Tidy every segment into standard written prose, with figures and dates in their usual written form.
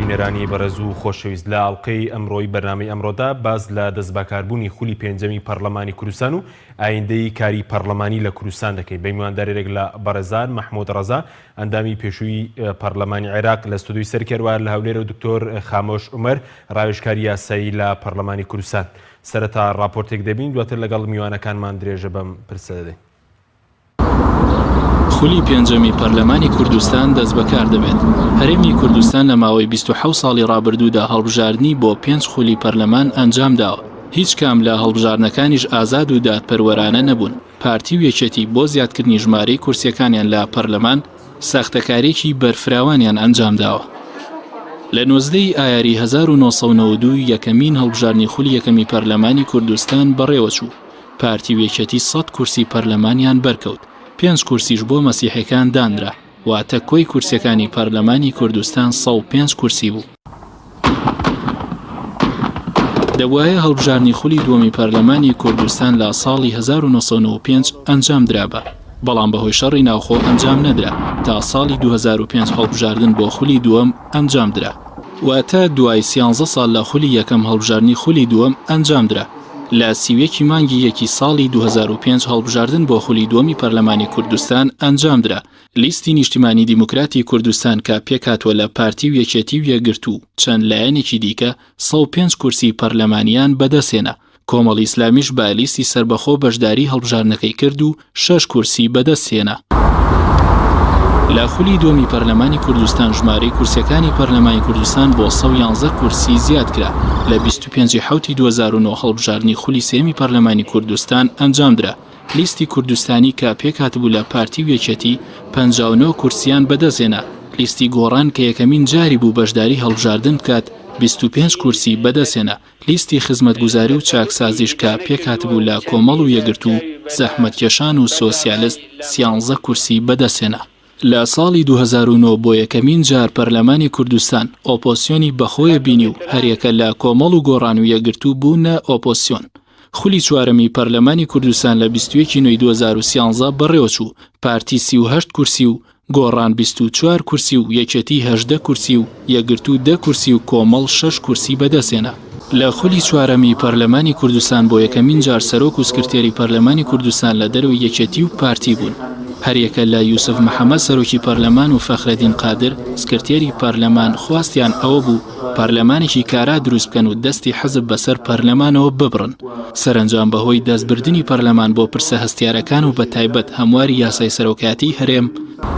بینەرانی بەڕێز و خۆشەویست لە ئاڵلقەی ئەمڕۆی بەرنامەی ئەمڕۆدا باز لە دەستباکاربوونی خولی پێنجەمی پەرلەمانی کوردستان و ئایندەی کاری پەرلەمانی لە کوردستان دەکەین. بە میواندارێک لە بەڕێزان محمود ڕەزا ئەندامی پێشووی پەرلەمانی عێراق لە ستودیۆی سەرکێڕوار لە هەولێر و دکتۆر خامۆش عومەر ڕاوێژکاری یاسایی لە پەرلەمانی کوردستان. سەرەتا ڕاپۆرتێک دەبین دواتر لەگەڵ میوانەکانمان درێژە بەم پرسە دەدەین. خولی پێنجەمی پەرلەمانی کوردستان دەست بەکار دەبێت. هەرێمی کوردستان لە ماوەی 27 ساڵی ڕابردوودا هەڵبژاردننی بۆ 5 خولی پەرلەمان ئەنجام داوە. هیچ کام لە هەڵبژاردنەکانیش ئازاد و دادپەروەرانە نەبوون. پارتی و یەکێتی بۆ زیادکردنی ژمارەی کورسیەکانیان لە پەرلەمان ساختەکارێکی بەرفراوانیان ئەنجام داوە. لە 19 ئایاری 1992 یەکەمین هەڵبژاردننی خولی یەکەمی پەرلەمانی کوردستان بەڕێوەچوو. پارتی و یەکێتی 100 کورسی پەرلەمانیان بەرکەوت. 5 کورسیش بۆ مەسیحەکان دانرا، واتە کۆی کورسیەکانی پەرلەمانی کوردستان 105 کورسی بوو. دەبوایە هەڵبژاردننی خولی دووەمی پەرلەمانی کوردستان لە ساڵی 1995 ئەنجام درابە، بەڵام بەهۆی شەڕی ناوخۆ ئەنجام نەدرا تا ساڵی 2005 هەڵبژاردن بۆ خولی دووەم ئەنجام درا، واتە دوای 13 ساڵ لە خولی یەکەم هەڵبژاردننی خولی دووەم ئەنجام درا. لە سیوێکی مانگی یەکی ساڵی 2005 هەڵبژاردن بۆ خولی دووەمی پەرلەمانی کوردستان ئەنجام درا. لیستی نیشتیمانی دیموکراتی کوردستان کە پێکاتوە لە پارتی و یەکێتی و یەکگرتوو چەند لایەنێکی دیکە 105 کورسی پەرلەمانیان بەدەستێنا. کۆمەڵی ئیسلامیش بە لیستی سربەخۆ بەشداری هەڵبژاردنەکەی کرد و 6 کورسی بەدەستێنا. لە خولی دووەمی پەرلەمانی کوردستان ژمارەی کورسیەکانی پەرلەمانی کوردستان بۆ 111 کورسی زیاد کرا. لە 25 حوتی 2009 هەڵبژاردننی خولی سێمی پەرلەمانی کوردستان ئەنجام درا. لیستی کوردستانی کە پێکاتبوو لە پارتی و یەکێتی 59 کورسیان بەدەستێنا. لیستی گۆڕان کە یەکەمین جاری بوو بەشداری هەڵبژاردن بکات 25 کورسی بەدەستێنا. لیستی خزمەتگوزاری و چاکسازیش کە پێکاتبوو لە کۆمەڵ و یەکگرتوو زەحمەتکێشان و سۆسیالیست 13 کورسی بەدەستێنا. لە ساڵی 2009 بۆ یەکەمین جار پەرلەمانی کوردستان ئۆپۆسیۆنی بەخۆیە بینی و هەریەکە لە کۆمەڵ و گۆڕان و یەکگرتوو بوونە ئۆپۆسیۆن. خولی چوارەمی پەرلەمانی کوردستان لە 21 نوێی 2013 بەڕێوەچوو. پارتی 38 کورسی و گۆڕان 24 کورسی و یەکێتی 18 کورسی و یەکگرتوو 10 کورسی و کۆمەڵ 6 کورسی بەدەستێنا. لە خولی چوارەمی پەرلەمانی کوردستان بۆ یەکەمین جار سەرۆک و سکرتێری پەرلەمانی کوردستان لە دەرەوەی یەکێتی و پارتی بوون. هەریەکە لە یوسف محەممەد سەرۆکی پەرلەمان و فەخرەدین قادر سکرتێری پەرلەمان خواستیان ئەوە بوو پەرلەمانێکی کارا دروست بکەن و دەستی حەزب بەسەر پەرلەمانەوە ببڕن. سەرنجام بەهۆی دەستبردننی پەرلەمان بۆ پرسە هەستیارەکان و بە تایبەت هەمواری یاسای سەرۆکاتی هەرێم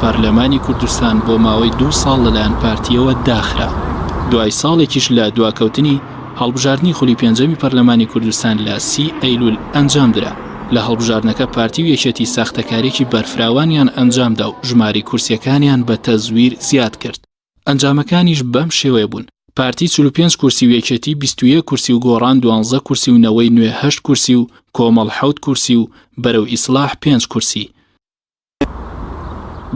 پەرلەمانی کوردستان بۆ ماوەی 2 ساڵ لەلایەن پارتیەوە داخرا. دوای ساڵێکیش لە دواکەوتنی هەڵبژاردننی خولی پێنجەمی پەرلەمانی کوردستان لە 30 ئەیلول ئەنجام درا. لە هەڵبژاردنەکە پارتی و یەکێتی ساختەکارێکی بەرفراوانیان ئەنجامدا و ژماری کورسیەکانیان بە تەزویر زیاد کرد. ئەنجامەکانیش بەم شێوەیە بوون. پارتی 45 کورسی و یەکێتی 21 کورسی و گۆڕان 12 کورسی و نەوەی نوێ 8 کورسی و کۆمەڵ 7 کورسی و بەرەو ئیسلاح 5 کورسی.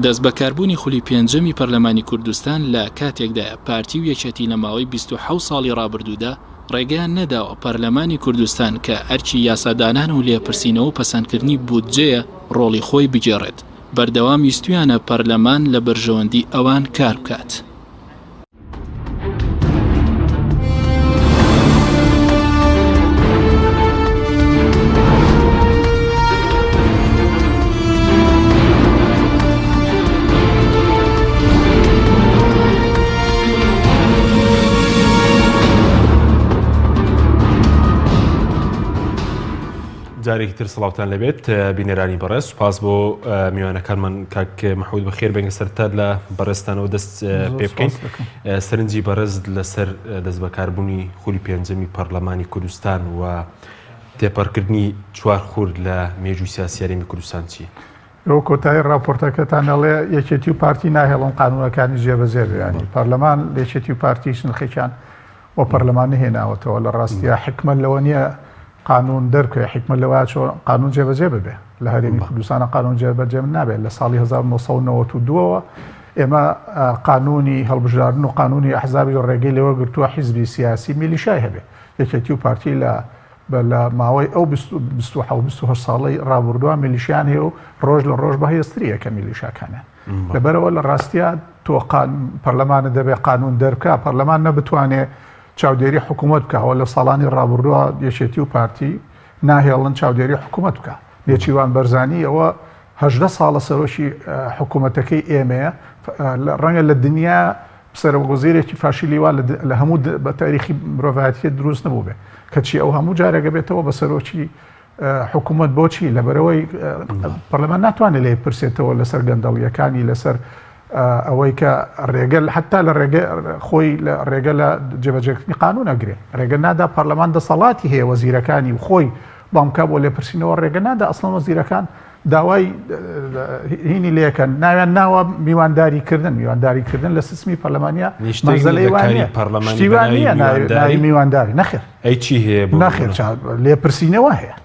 دەست بەکاربوونی خولی پێنجەمی پەرلەمانی کوردستان لە کاتێکدایە پارتی و یەکێتی لە ماوەی 27 ساڵی ڕابردوودا ڕێگەیان نەداوە پەرلەمانی کوردستان کە ئەرکی یاسادانان و لێپرسینەوە و پەسەندکردنی بودجەیە ڕۆڵی خۆی بگێڕێت. بەردەوام ویستویانە پەرلەمان لە بەرژەوەندی ئەوان کار بکات. جارێکی تر سڵاوتان لەبێت بینەرانی بەڕێز. سوپاس بۆ میوانەکانمان کاک مەحمود بەخێر بێنگە سەرتا لە بەڕێستانەوە دەست پێ بکەین. سەرنجی بەڕێز لەسەر دەست بەکاربوونی خولی پێنجەمی پەرلەمانی کوردستان و تێپەڕکردنی 4 خورد لە مێژووی سیاسی هەرێمی کوردستان چیە؟ ئەو کۆتایی ڕاپۆرتەکەتان ئەڵێ یەکێتی و پارتی ناهێڵن قانونەکانی جێبەجێ بێنی پەرلەمان لێکێتی و پارتی شنخێکیان بۆ پەرلەمانی هێناوەتەوە. لە ڕاستیە حکمە لەوە نییە قانون دەرکێ حکمە لەوە قانون جێبەجێ ببێ. لە هەرێمی کوردستانە قانون جێبەجێ نابێت. لە ساڵی 1992 ئێمە قانونی هەڵبژاردن و قانونی ئەحزابی ڕێگەی لەوە گرتووە حیزبی سیاسی میلیشای هەبێ. یەکێتی و پارتی لە ماوەی ئەو 27 ساڵی ڕابردووە میلیشیان هەیە و ڕۆژ لە ڕۆژ بەهێزترە کە میلیشاکانە. لەبەرەوە لە ڕاستیە تۆ پەرلەمانە دەبێت قانون دەربکە پەرلەمان نەبتوانێت چاودێری حکوومەت بکەەوە لە ساڵانی ڕابردووە یەکێتی و پارتی ناهێڵن چاودێری حکوومەت بکە لێچیوان بەرزانی ئەوە 18 ساڵە سەرۆکی حکوومەتەکەی ئێمەیە ڕەنگە لە دنیا سەرۆگۆزیرێکی فاشیلیوا لە هەموو بە تاریخی مرۆڤایەتی دروست نەبوو بێ کەچی ئەو هەموو جارێگە بێتەوە بە سەرۆکی حکوومەت بۆچی لەبەرەوەی پەرلەمان ناتوانێت لێ پرسێتەوە لەسەر گەندەڵیەکانی لەسەر ئەوەی کە ڕێگەل حتا لە ڕێگە خۆی لە ڕێگە لە جێبەجێکردنی قانون ئەگرێ ڕێگە نادا پەرلەمان دەسەڵاتی هەیە وەزیرەکانی و خۆی بامکە بۆ لێپرسینەوە ڕێگە نادا ئەسڵەن وەزیرەکان داوای هینی لەکەن ناویان ناوە میوانداریکردن لە سیستمی پەرلەمانیا مەزەلەی وانە شتیوان نییە ناوی میوانداری نەخێر ئەی چی هەیە نەخێر لێپرسینەوە هەیە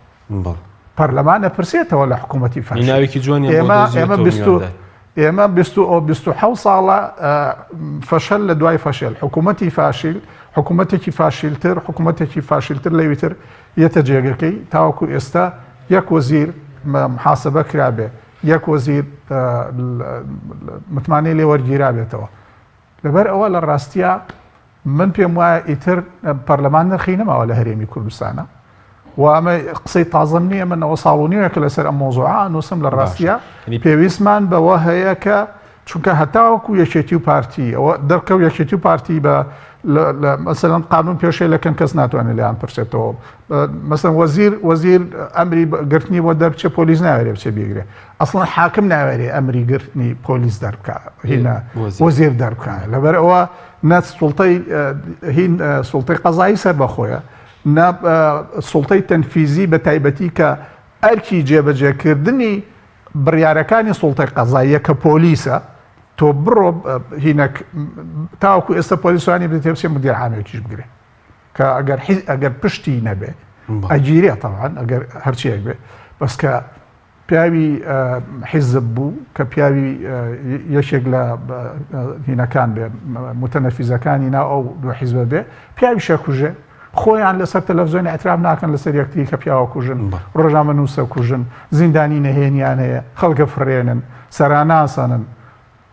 پەرلەمان ئەپرسێتەوە لە حکوومەتی فاشیل ناوێکی جوانی ئێمە 27 ساڵە فەشەل لە دوای فەشێل حکوومەتێکی فاشیلتر لەویتر یەتە جێگەکەی تاوەکو ئێستا یەک وەزیر محاسبە کرابێ یەک وەزیر متمانەی لێ وەرگیرا بێتەوە لەبەر ئەوە لە ڕاستیە من پێم وایە ئیتر پەرلەمان نرخی نەماوە لە هەرێمی کوردستانە و ئەمە قسەی تازەم نییە منەوە ساڵونیوەکە لەسەر ئەم مۆزوعە نووسم لە ڕاستیە پێویستمان بەوە هەیە کە چونکە هەتاوەکو یەکێتی و پارتی ئەوە دەرکەوت یەکێتی و پارتی بە مەسەلەن قانون پێشەی لەکەن کەس ناتوانێت لەیان پرسێتەوە مەسەلەن وەزیر ئەمری گرتنی بۆ دەربچێ پۆلیس ناوێرێ بچێ بێگرێ ئەسڵەن حاکم ناوێرێ ئەمری گرتنی پۆلیس دەربکە هینە وەزیر دەربکە لەبەر ئەوە نەت هین سوڵتەی قەزایی سەر بەخۆیە نە سوڵتەی تەنفیزی بە تایبەتی کە ئەرکی جێبەجێکردنی بڕیارەکانی سوڵتەی قەزاییە کە پۆلیسە تۆ بڕۆ هینەک تاوەکو ئێستا پۆلیسوانی بێت تێبچێ مدیر عامێکیش بگرێ کە ئەگەر پشتی نەبێ ئەگیرێ تەواان ئەگەر هەرچیەک بێ بەس کە پیاوی حیزب بوو کە پیاوی یەکێک لە هینەکان بێ متەنەفیزەکانی ناو ئەو دو حیزبە بێ پیاوی شەکوژێ خۆیان لەسەر تەلەڤیزۆنی ئەتراف ناکەن لەسەر یەکتری کە پیاوە کوژن ڕۆژنامە نووسە کوژن زیندانی نەهێنیان هەیە خەڵکە فڕێنن سەراناسەنن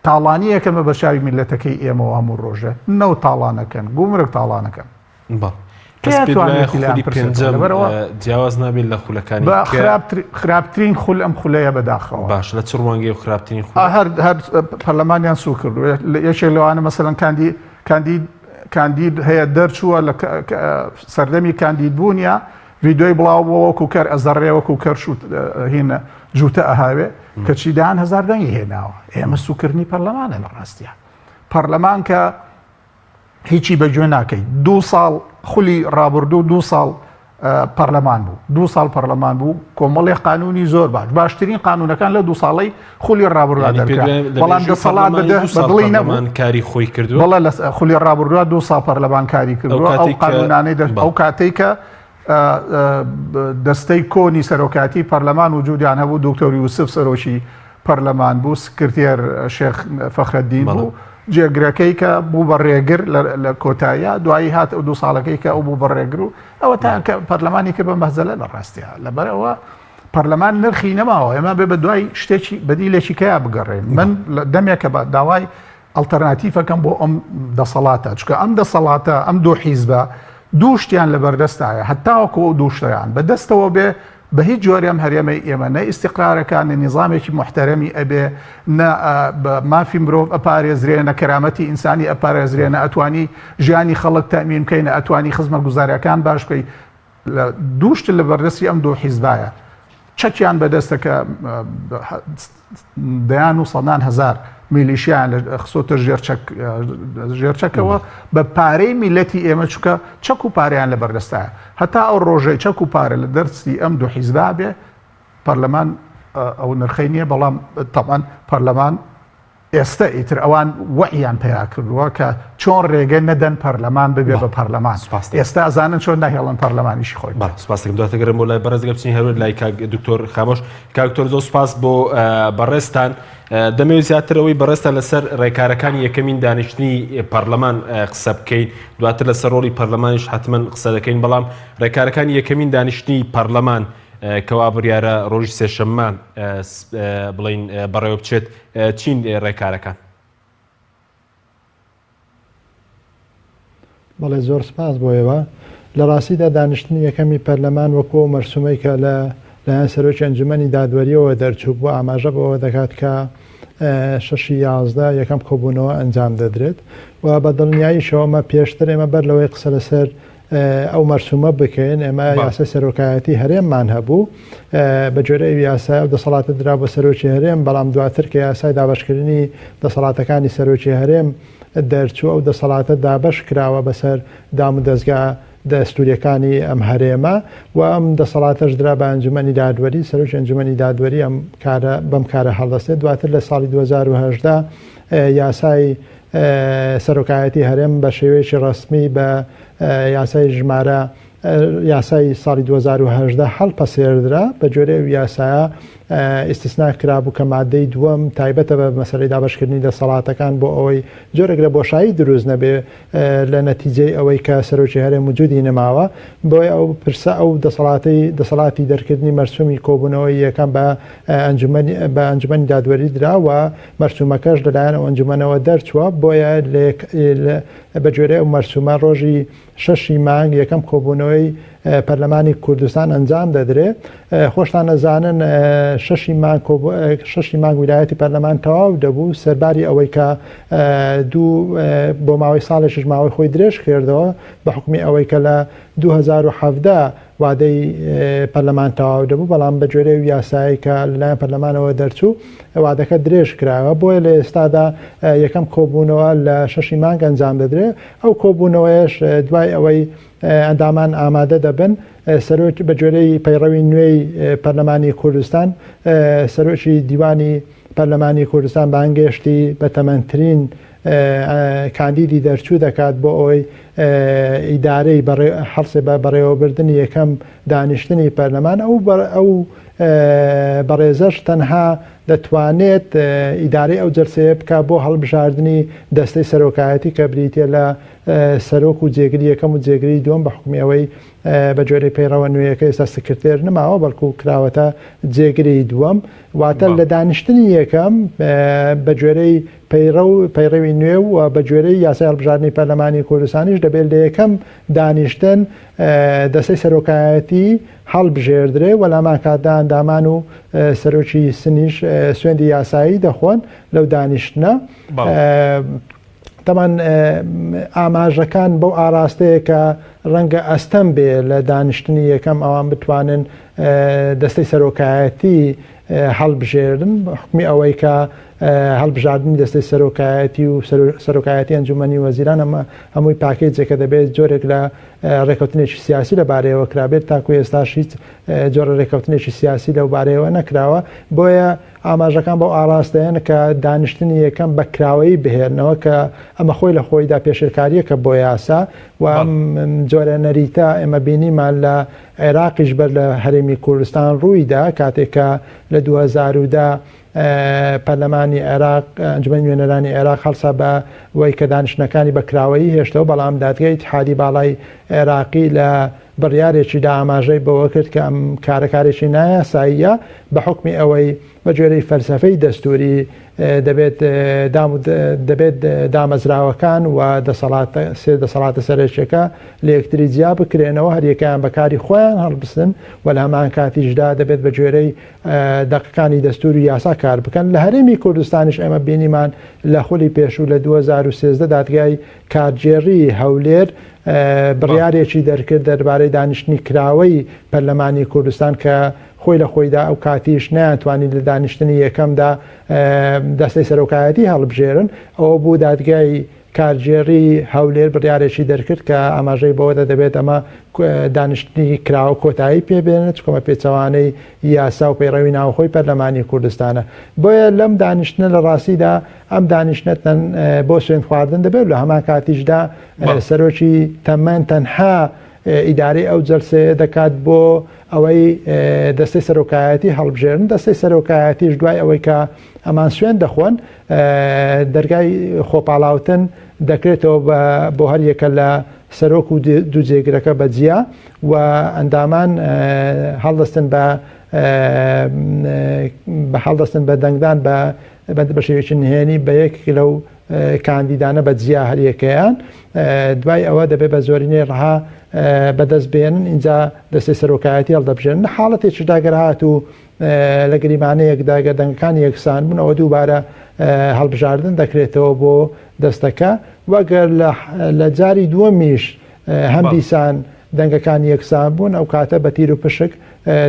تاڵانیەکەن بە بەشاوی میلەتەکەی ئێمەوە هەموو ڕۆژە نەو تاڵانەکەن گومرگ تاڵانەکەن جیاواز نابێت لە خولەکانی خراپترین خول ئەم خولەیە بەداخەوە باش لە چ ڕوانگەی و خراپترین هەر پەرلەمانیان سوو کردو یەکێک لەوانە مەسەلەن کاندید هەیە دەرچووە لە سەردەمی کاندید بوونیە ڤیدۆی بڵاو بۆ وەکو کەر ئەزەڕێ وەکو کەرش هینە جوتە ئەهاوێ کەچی دەیان هەزار دەنگی هێناوە ئێمە سوکردنی پەرلەمانە لە ڕاستیە پەرلەمان کە هیچی بەگوێ ناکەیت 2 ساڵ خولی ڕابردوو 2 ساڵ پەرلەمان بوو 2 ساڵ پەرلەمان بوو کۆمەڵی قانونی زۆر باشترین قانونەکان لە 2 ساڵی خولی ڕابردووە دەکرێت بەڵام دەسەڵات بەدڵی نەبوو کاری خۆی کردو بەڵام لە خولی ڕابردووە 2 ساڵ پەرلەمان کاری کردووە ئەو قانونانەی ئەو کاتەی کە دەستەی کۆنی سەرۆکاتی پەرلەمان وجودیان هەبوو دکتۆر یوسف سەرۆکی پەرلەمان بوو سکرتێر شێخ فەخرەدین بوو جێگرەکەی کە بوو بە ڕێگر لە کۆتاییە دوایی هات 2 ساڵەکەی کە ئەو بوو بە ڕێگر و ئەوە تا پەرلەمانی کرد بە مەزەلە لە ڕاستیە لەبەرەوە پەرلەمان نرخی نەماوە ئێمە بێ بە دوای شتێکی بەدیلێکی کەیا بگەڕێن من دەمێکە بە داوای ئەڵتەرناتیڤەکەم بۆ ئەم دەسەڵاتە چکە ئەم دەسەڵاتە ئەم دوو حیزبە دوو شتیان لەبەردەستایە هەتاوەکو ئەو دوو شتیان بەدەستەوە بێ بە هیچ جۆرێم هەرێمەی ئێمە نە ئیستیقرارەکان نظامێکی محتەرەمی ئەبێ نە مافی مرۆڤ ئەپارێزرێ نە کەرامەتی ئینسانی ئەپارێزرێ نە ئەتوانی ژیانی خەڵک تەمین بکەین نە ئەتوانی خزمەت گوزاریەکان باش بکەی دووشت لە بەردەستی ئەم دوو حیزبایە چەکیان بەدەستەکە دەیان و سەدان هەزار میلیشیان خسۆتە ژێرچەکەوە بە پارەی میلەتی ئێمە چووکە چەک و پارەیان لە بەردەستایە هەتا ئەو ڕۆژەی چەک و پارە لە دەرسی ئەم دوو حیزبا بێ پەرلەمان ئەو نرخەی نییە بەڵام تەمان پەرلەمان ئێستا ئیتر ئەوان وەعیان پێیا کردووە کە چۆن ڕێگە نەدەن پەرلەمان ببێ بە پەرلەمان ئێستا ئەزانن چۆن ناهێڵن پەرلەمانیشی خۆی سپاسم دواتەگەرم بۆ لای بەڕێزگە بچین هەروە لای دکتۆر خامۆش دکتۆر زۆر سپاس بۆ بەڕێستان دەمەوێت زیاترەوەی بەڕێستە لەسەر ڕێکارەکانی یەکەمین دانیشتنی پەرلەمان قسە بکەین دواتر لەسەر ڕۆڵی پەرلەمانیش حتمما قسە دەکەین بەڵام ڕێکارەکانی یەکەمین دانیشتنی پەرلەمان کەوا بڕیارە ڕۆژی سێشەممە بڵین بەڕێوە بچێت چین ڕێکارەکان بەڵێ زۆر سپاس بۆیەوە لە ڕاستیدا دانیشتنی یەکەمی پەرلەمان وەکو مەرسومەی کە لەلایەن سەرۆکی ئەنجومەنی دادوەریەوە دەرچوو بوو ئاماژە بەوە دەکات کە 6/11 یەکەم کۆبوونەوە ئەنجام دەدرێت و بە دڵنیاییشەوەمە پێشتر ئێمە بەر لەوەی قسە لەسەر ئەو مەرسومە بکەین ئێمە یاسای سەرۆکایەتی هەرێممان هەبوو بە جۆرە یاسای ئەو دەسەڵاتە درا بە سەرۆکی هەرێم بەڵام دواتر کە یاسای دابەشکردنی دەسەڵاتەکانی سەرۆکی هەرێم دەرچوو ئەو دەسەڵاتە دابەش کراوە بەسەر دام و دەستگا دەستوریەکانی ئەم هەرێمە و ئەم دەسەڵاتەش درا بە ئەنجومەنی دادوەری سەرۆکی ئەنجومەنی دادوەری بەم کارە هەڵدەستێت دواتر لە ساڵی 2010 یاسای سەرۆکایەتی هەرێم بە شێوەیەکی ڕسمی بە یاسای ژمارە یاسای ساڵی 2010 هەڵپەسێردرا بە جۆرە یاسایە ئیستیسنا کرابوو کە مادەی دووەم تایبەتە بە مەسەلەی دابەشکردنی دەسەڵاتەکان بۆ ئەوەی جۆرێک لە بۆشایی دروست نەبێ لە نەتیجەی ئەوەی کە سەرۆکی هەرێم وجودی نەماوە بۆی ئەو پرسە ئەو دەسەڵاتی دەرکردنی مەرسومی کۆبوونەوەی یەکەم بە ئەنجومەنی دادوەری دراوە مەرسومەکەش لەلایەن ئەو ئەنجومەنەوە دەرچووە بۆیە بە جۆرە ئەو مەرسومە ڕۆژی 6 مانگ یەکەم کۆبوونەوەی پەرلەمانی کوردستان ئەنجام دەدرێت خۆشتان نەزانن 6 مانگ ویلایەتی پەرلەمان تەواو دەبوو سەرباری ئەوەی کە بۆ ماوەی ساڵێکیش ماوەی خۆی درێژ کردەوە بە حکمی ئەوەی کە لە 2017 وادەی پەرلەمان تەواو دەبوو بەڵام بە جۆرە یاسایی کە لەلایەن پەرلەمانەوە دەرچوو وادەکە درێژ کراوە بۆیە لە ئێستادا یەکەم کۆبوونەوە لە 6 مانگ ئەنجام دەدرێت ئەو کۆبوونەوەیش دوای ئەوەی ئەندامان ئامادە دەبن سەرۆک بە جۆرەی پەیڕەوی نوێی پەرلەمانی کوردستان سەرۆکی دیوانی پەرلەمانی کوردستان بانگێشتی بە تەمەنترین کاندیدی دەرچوو دەکات بۆ ئەوەی ئیدارەی هەڵسێ بە بەڕێوەبردننی یەکەم دانیشتنی پەرلەمان ئەو بەڕێزەش تەنها دەتوانێت ئیدارەی ئەو جەرسەیە بکە بۆ هەڵبژاردننی دەستەی سەرۆکایەتی کە بریتە لە سەرۆک و جێگری یەکەم و جێگری دووەم بە حکمی ئەوەی بە جۆرەی پەیڕەوە نوێیەکە ئێستا سکرتێر نەماوە بەڵکو کراوەتە جێگری دووەم واتە لە دانیشتنی یەکەم بە جۆرەی پەیڕەوی نوێ و بە جۆرەی یاسای هەڵبژاردننی پەرلەمانی کوردستانیش دەبێت لە یەکەم دانیشتن دەستەی سەرۆکایەتی هەڵبژێردرێ وەلامان کاتدا ئەندامان و سەرۆکی سنیش سوێندی یاسایی دەخۆن لەو دانیشتنە تەمان ئاماژەکان بەو ئاراستەیە کە ڕەنگە ئەستەم بێ لە دانیشتنی یەکەم ئەوان بتوانن دەستەی سەرۆکایەتی هەڵبژێردن حکمی ئەوەی کە هەڵبژاردننی دەستەی سەرۆکایەتی و سەرۆکایەتی ئەنجومەنی وەزیران ئەمە هەمووی پاکێجێکە دەبێت جۆرێک لە ڕێکەوتنێکی سیاسی لەبارەیەوە کرابێت تاکو ئێستاش هیچ جۆرە ڕێکەوتنێکی سیاسی لەو بارەیەوە نەکراوە بۆیە ئاماژەکان بەو ئاراستەیەن کە دانیشتنی یەکەم بە کراوەیی بهێنەوە کە ئەمە خۆی لە خۆیدا پێشێرکاریەکە بۆ یاسا و ئەم جۆرە نەریتە ئێمە بینیمان لە عێراقیش بەر لە هەرێمی کوردستان ڕوویدا کاتێکە لە 2010 پەرلەمانی عێراق ئەنجومەنی نوێنەرانی عێراق هەڵسا بە وەی کە دانیشتنەکانی بەکراوەیی هێشتەوە بەڵام دادگای اتحادی باڵای عێراقی لە بڕیارێکیدا ئاماژەی بەوە کرد کە ئەم کارەکارێکی نایاساییە بە حکمی ئەوەی بە جۆرەی فەلسەفەی دەستوری دەبێت دامەزراوەکان و دەسەڵاتە سەرچێکە لە یەکتری جیا بکرێنەوە هەریەکەیان بەکاری خۆیان هەڵبسن و لە هەمان کاتیشدا دەبێت بە جۆرەی دەقەکانی دەستوری یاسا کار بکەن لە هەرێمی کوردستانیش ئێمە بینیمان لە خولی پێشوو لە 2013 دادگای کارجێڕی هەولێر بڕیارێکی دەرکرد دەربارەی دانیشتنی کراوەی پەرلەمانی کوردستان کە خۆی لە خۆیدا ئەو کاتیش نەیانتوانی لە دانیشتنی یەکەمدا دەستەی سەرۆکایەتی هەڵبژێرن ئەوە بوو دادگای کارجێڕی هەولێر بڕیارێکی دەرکرد کە ئاماژەی بەوەدا دەبێت ئەمە دانیشتنی کراوە کۆتایی پێبێنێت چکۆمە پێچەوانەی یاسا و پەیڕەوی ناوخۆی پەرلەمانی کوردستانە بۆیە لەم دانیشتنە لە ڕاستیدا ئەم دانیشتنەتەن بۆ سوێن خواردن دەبێت لە هەمان کاتیشدا سەرۆکی تەمەەن تەنها ئیدارەی ئەو جەلسەیە دەکات بۆ ئەوەی دەستەی سەرۆکایەتی هەڵبژێرن دەستەی سەرۆکایەتیش دوای ئەوەی کە ئەمان سوێن دەخۆن دەرگای خۆپاڵاوتن دەکرێتەوە بۆ هەر یەکە لە سەرۆک و دوو جێگرەکە بەجیا و ئەندامان هەڵدەستن بە بە هەڵدەستن بە دەنگدان بە شێوێکی نهێنی بە یەک لەو کاندیدانە بە جیا هەریەکەیان دوای ئەوە دەبێت بە زۆرینەی ڕها بەدەست بێنن اینجا دەستی سەرۆکایەتی هەڵدەبژێن حاڵەتێکی داگەرهات و لە گریمانەیەکدا دەنگەکانی یەکسان بوون ئەوە دووبارە هەڵبژاردن دەکرێتەوە بۆ دەستەکە وەگەر لە جاری دووەمیش هەم دیسان دەنگەکان یەکسان بوون ئەو کاتە بە تیر و پشک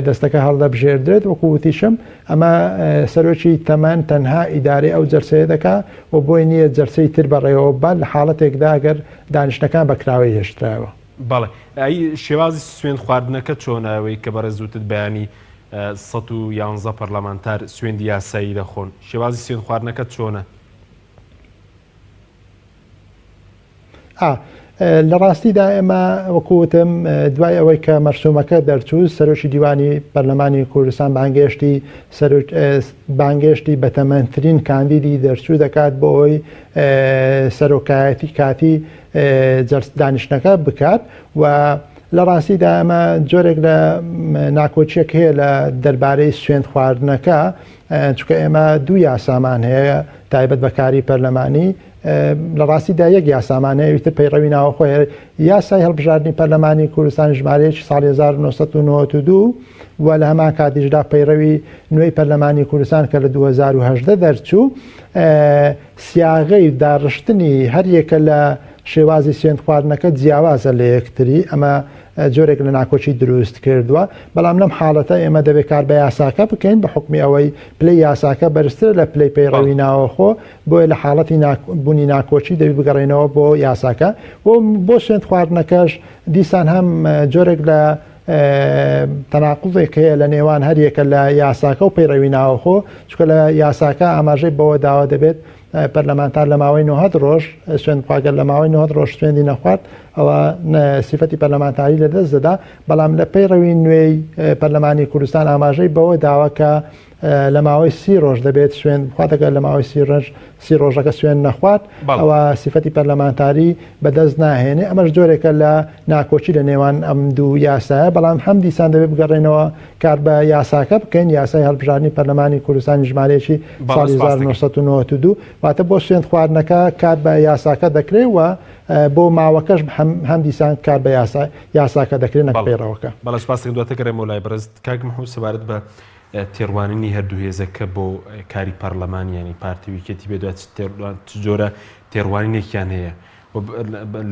دەستەکە هەڵدەبژێردرێت وەکووتیشم ئەمە سەرۆکی تەمەەن تەنها ئیدارەی ئەو جەرسەیە دەکا و بۆی نییە جەرسەی تر بەڕێەوە بە لە حاڵەتێکدا ئەگەر دانیشتەکان بەکراوی هێشتراوە. بەڵێ ئەی شێوازی سوێن خواردنەکە چۆنەوەی کە بەڕێزوتت بەیانی 111 پەرلەمانتار سوێندی یاسایی دەخۆن شێوازی سوێن خواردنەکە چۆنە؟ لە ڕاستیدا ئێمە وەکوتم دوای ئەوەی کە مەرسومەکە دەرچوو سەرۆکی دیوانی پەرلەمانی کوردستان بانگێشتی بەتەمەنترین کاندیدی دەرچوو دەکات بۆ ئەوی سەرۆکایەتی کاتی دانیشتەکە بکات و لە ڕاستیدا ئەمە جۆرێک لە ناکۆچیەک هەیە لە دەربارەی سوێند خواردنەکە چونکە ئێمە دوو یاسامان هەیە تایبەت بەکاری پەرلەمانی لە ڕاستیدا یەک یاسامانەیە ویتر پەیڕەوی ناوەخۆی یاسای هەڵبژاردننی پەرلەمانی کوردستان ژمارەیەکی ساڵی 1992 و لە هەمان کاتیشدا پەیڕەوی نوێی پەرلەمانی کوردستان کە لە 2010 دەرچوو سیاغەی داڕشتنی هەریەکە لە شێوازی سوێند خواردنەکە جیاوازە لە یەکتری ئەمە جۆرێک لە ناکۆچی دروست کردووە بەڵام لەم حاڵەتە ئێمە دەبێت کار بە یاساکە بکەین بە حکمی ئەوەی پلەی یاساکە بەرزتر لە پلەی پەیڕەوی ناوەخۆ بۆیە لە حاڵەتی بوونی ناکۆچی دەبی بگەڕێنەوە بۆ یاساکە و بۆ سوێند خواردنەکەش دیسان هەم جۆرێک لە تەناقوزێک هەیە لە نێوان هەریەکە لە یاساکە و پەیڕەوی ناوەخۆ چونکە لە یاساکە ئاماژەی بەوە داوا دەبێت پەرلەمانتار لە ماوەی 90 ڕۆژ سوێند خواگەر لە ماوەی 90 ڕۆژ سوێندی نەخوارد ئەوە سیفەتی پەرلەمانتاری لەدەست دەدا بەڵام لە پەیڕەوی نوێی پەرلەمانی کوردستان ئاماژەی بەوە داواکە لە ماوەی 30 ڕۆژ دەبێت سوێن بخواتەکە لە ماوەی 30 ڕۆژەکە سوێن نەخوات ئەوە سیفەتی پەرلەمانتاری بەدەست ناهێنێ ئەمەش جۆرێکە لە ناکۆچی لە نێوان ئەم دوو یاسایە بەڵام هەم دیسان دەبێت بگەڕێنەوە کار بە یاساکە بکەین یاسای هەڵبژاردننی پەرلەمانی کوردستانی ژمارەیەکی ساڵی 1992 واتە بۆ سوێند خواردنەکە کار بە یاساکە دەکرێت و بۆ ماوەکەش هەم دیسان کار بە یاساکە دەکرێت نەپەیڕەوەکە. بەڵێ سپاس دواتە گەڕێمەوە لای بەڕێز کاک محمود سەبارەت بە تێڕوانینی هەردوو هێزەکە بۆ کاری پەرلەمانیانی پارتی ویکێتی بێدوات جۆرە تێڕوانینێکیان هەیە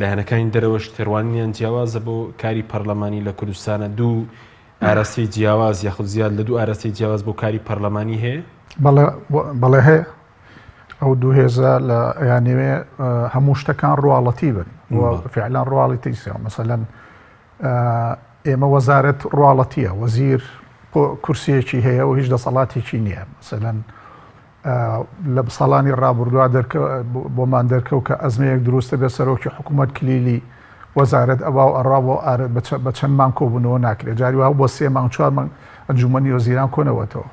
لایەنەکانی دەرەوەش تێڕوانینیان جیاوازە بۆ کاری پەرلەمانی لە کوردستانە دوو ئاراسی جیاواز یاخود زیاد لە دوو ئاراسی جیاواز بۆ کاری پەرلەمانی هەیە؟ بەڵێ هەیە ئەو دوو هێزە لە یانوێ هەموو شتەکان ڕواڵەتی بن فعلان ڕواڵەتی مەسەلەن ئێمە وەزارەت ڕواڵەتیە وەزیر کورسیەکی هەیە و هیچ دەسەڵاتێکی نییە مەسەلەن لە ساڵانی ڕابردووا بۆمان دەرکەوت کە ئەزمەیەک دروستە بێ سەرۆکی حکوومەت کلیلی وەزارەت ئەوا ئەڕا بە چەند مانگ کۆبوونەوە ناکرێت جاری وا بۆ 3 مانگ 4 مانگ ئەنجومەنی وەزیران کۆنەوەتەوە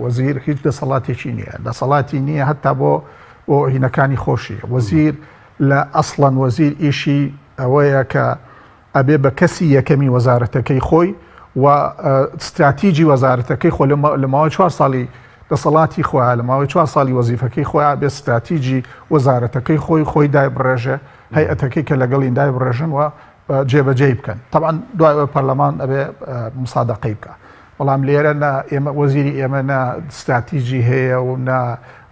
وەزیر هیچ دەسەڵاتێکی نییە دەسەڵاتی نییە هەتا بۆ هینەکانی خۆشی وەزیر لە ئەسڵەن وەزیر ئیشی ئەوەیە کە ئەبێ بە کەسی یەکەمی وەزارەتەکەی خۆی و استراتیجی وەزارەتەکەی خۆ لە ماوەی 4 ساڵی دەسەڵاتی خۆیان لە ماوەی 4 ساڵی وەزیفەکەی خۆیان بێ استراتیجی وەزارەتەکەی خۆی دای بڕێژە هەیئەتەکەی کە لەگەڵی دای بڕێژن و جێبەجێ بکەن طبعا دوای پەرلەمان ئەبێ مسادەقەی بکە بەڵام لێرە ئێمە وەزیری ئێمە نە استراتیجی هەیە و نە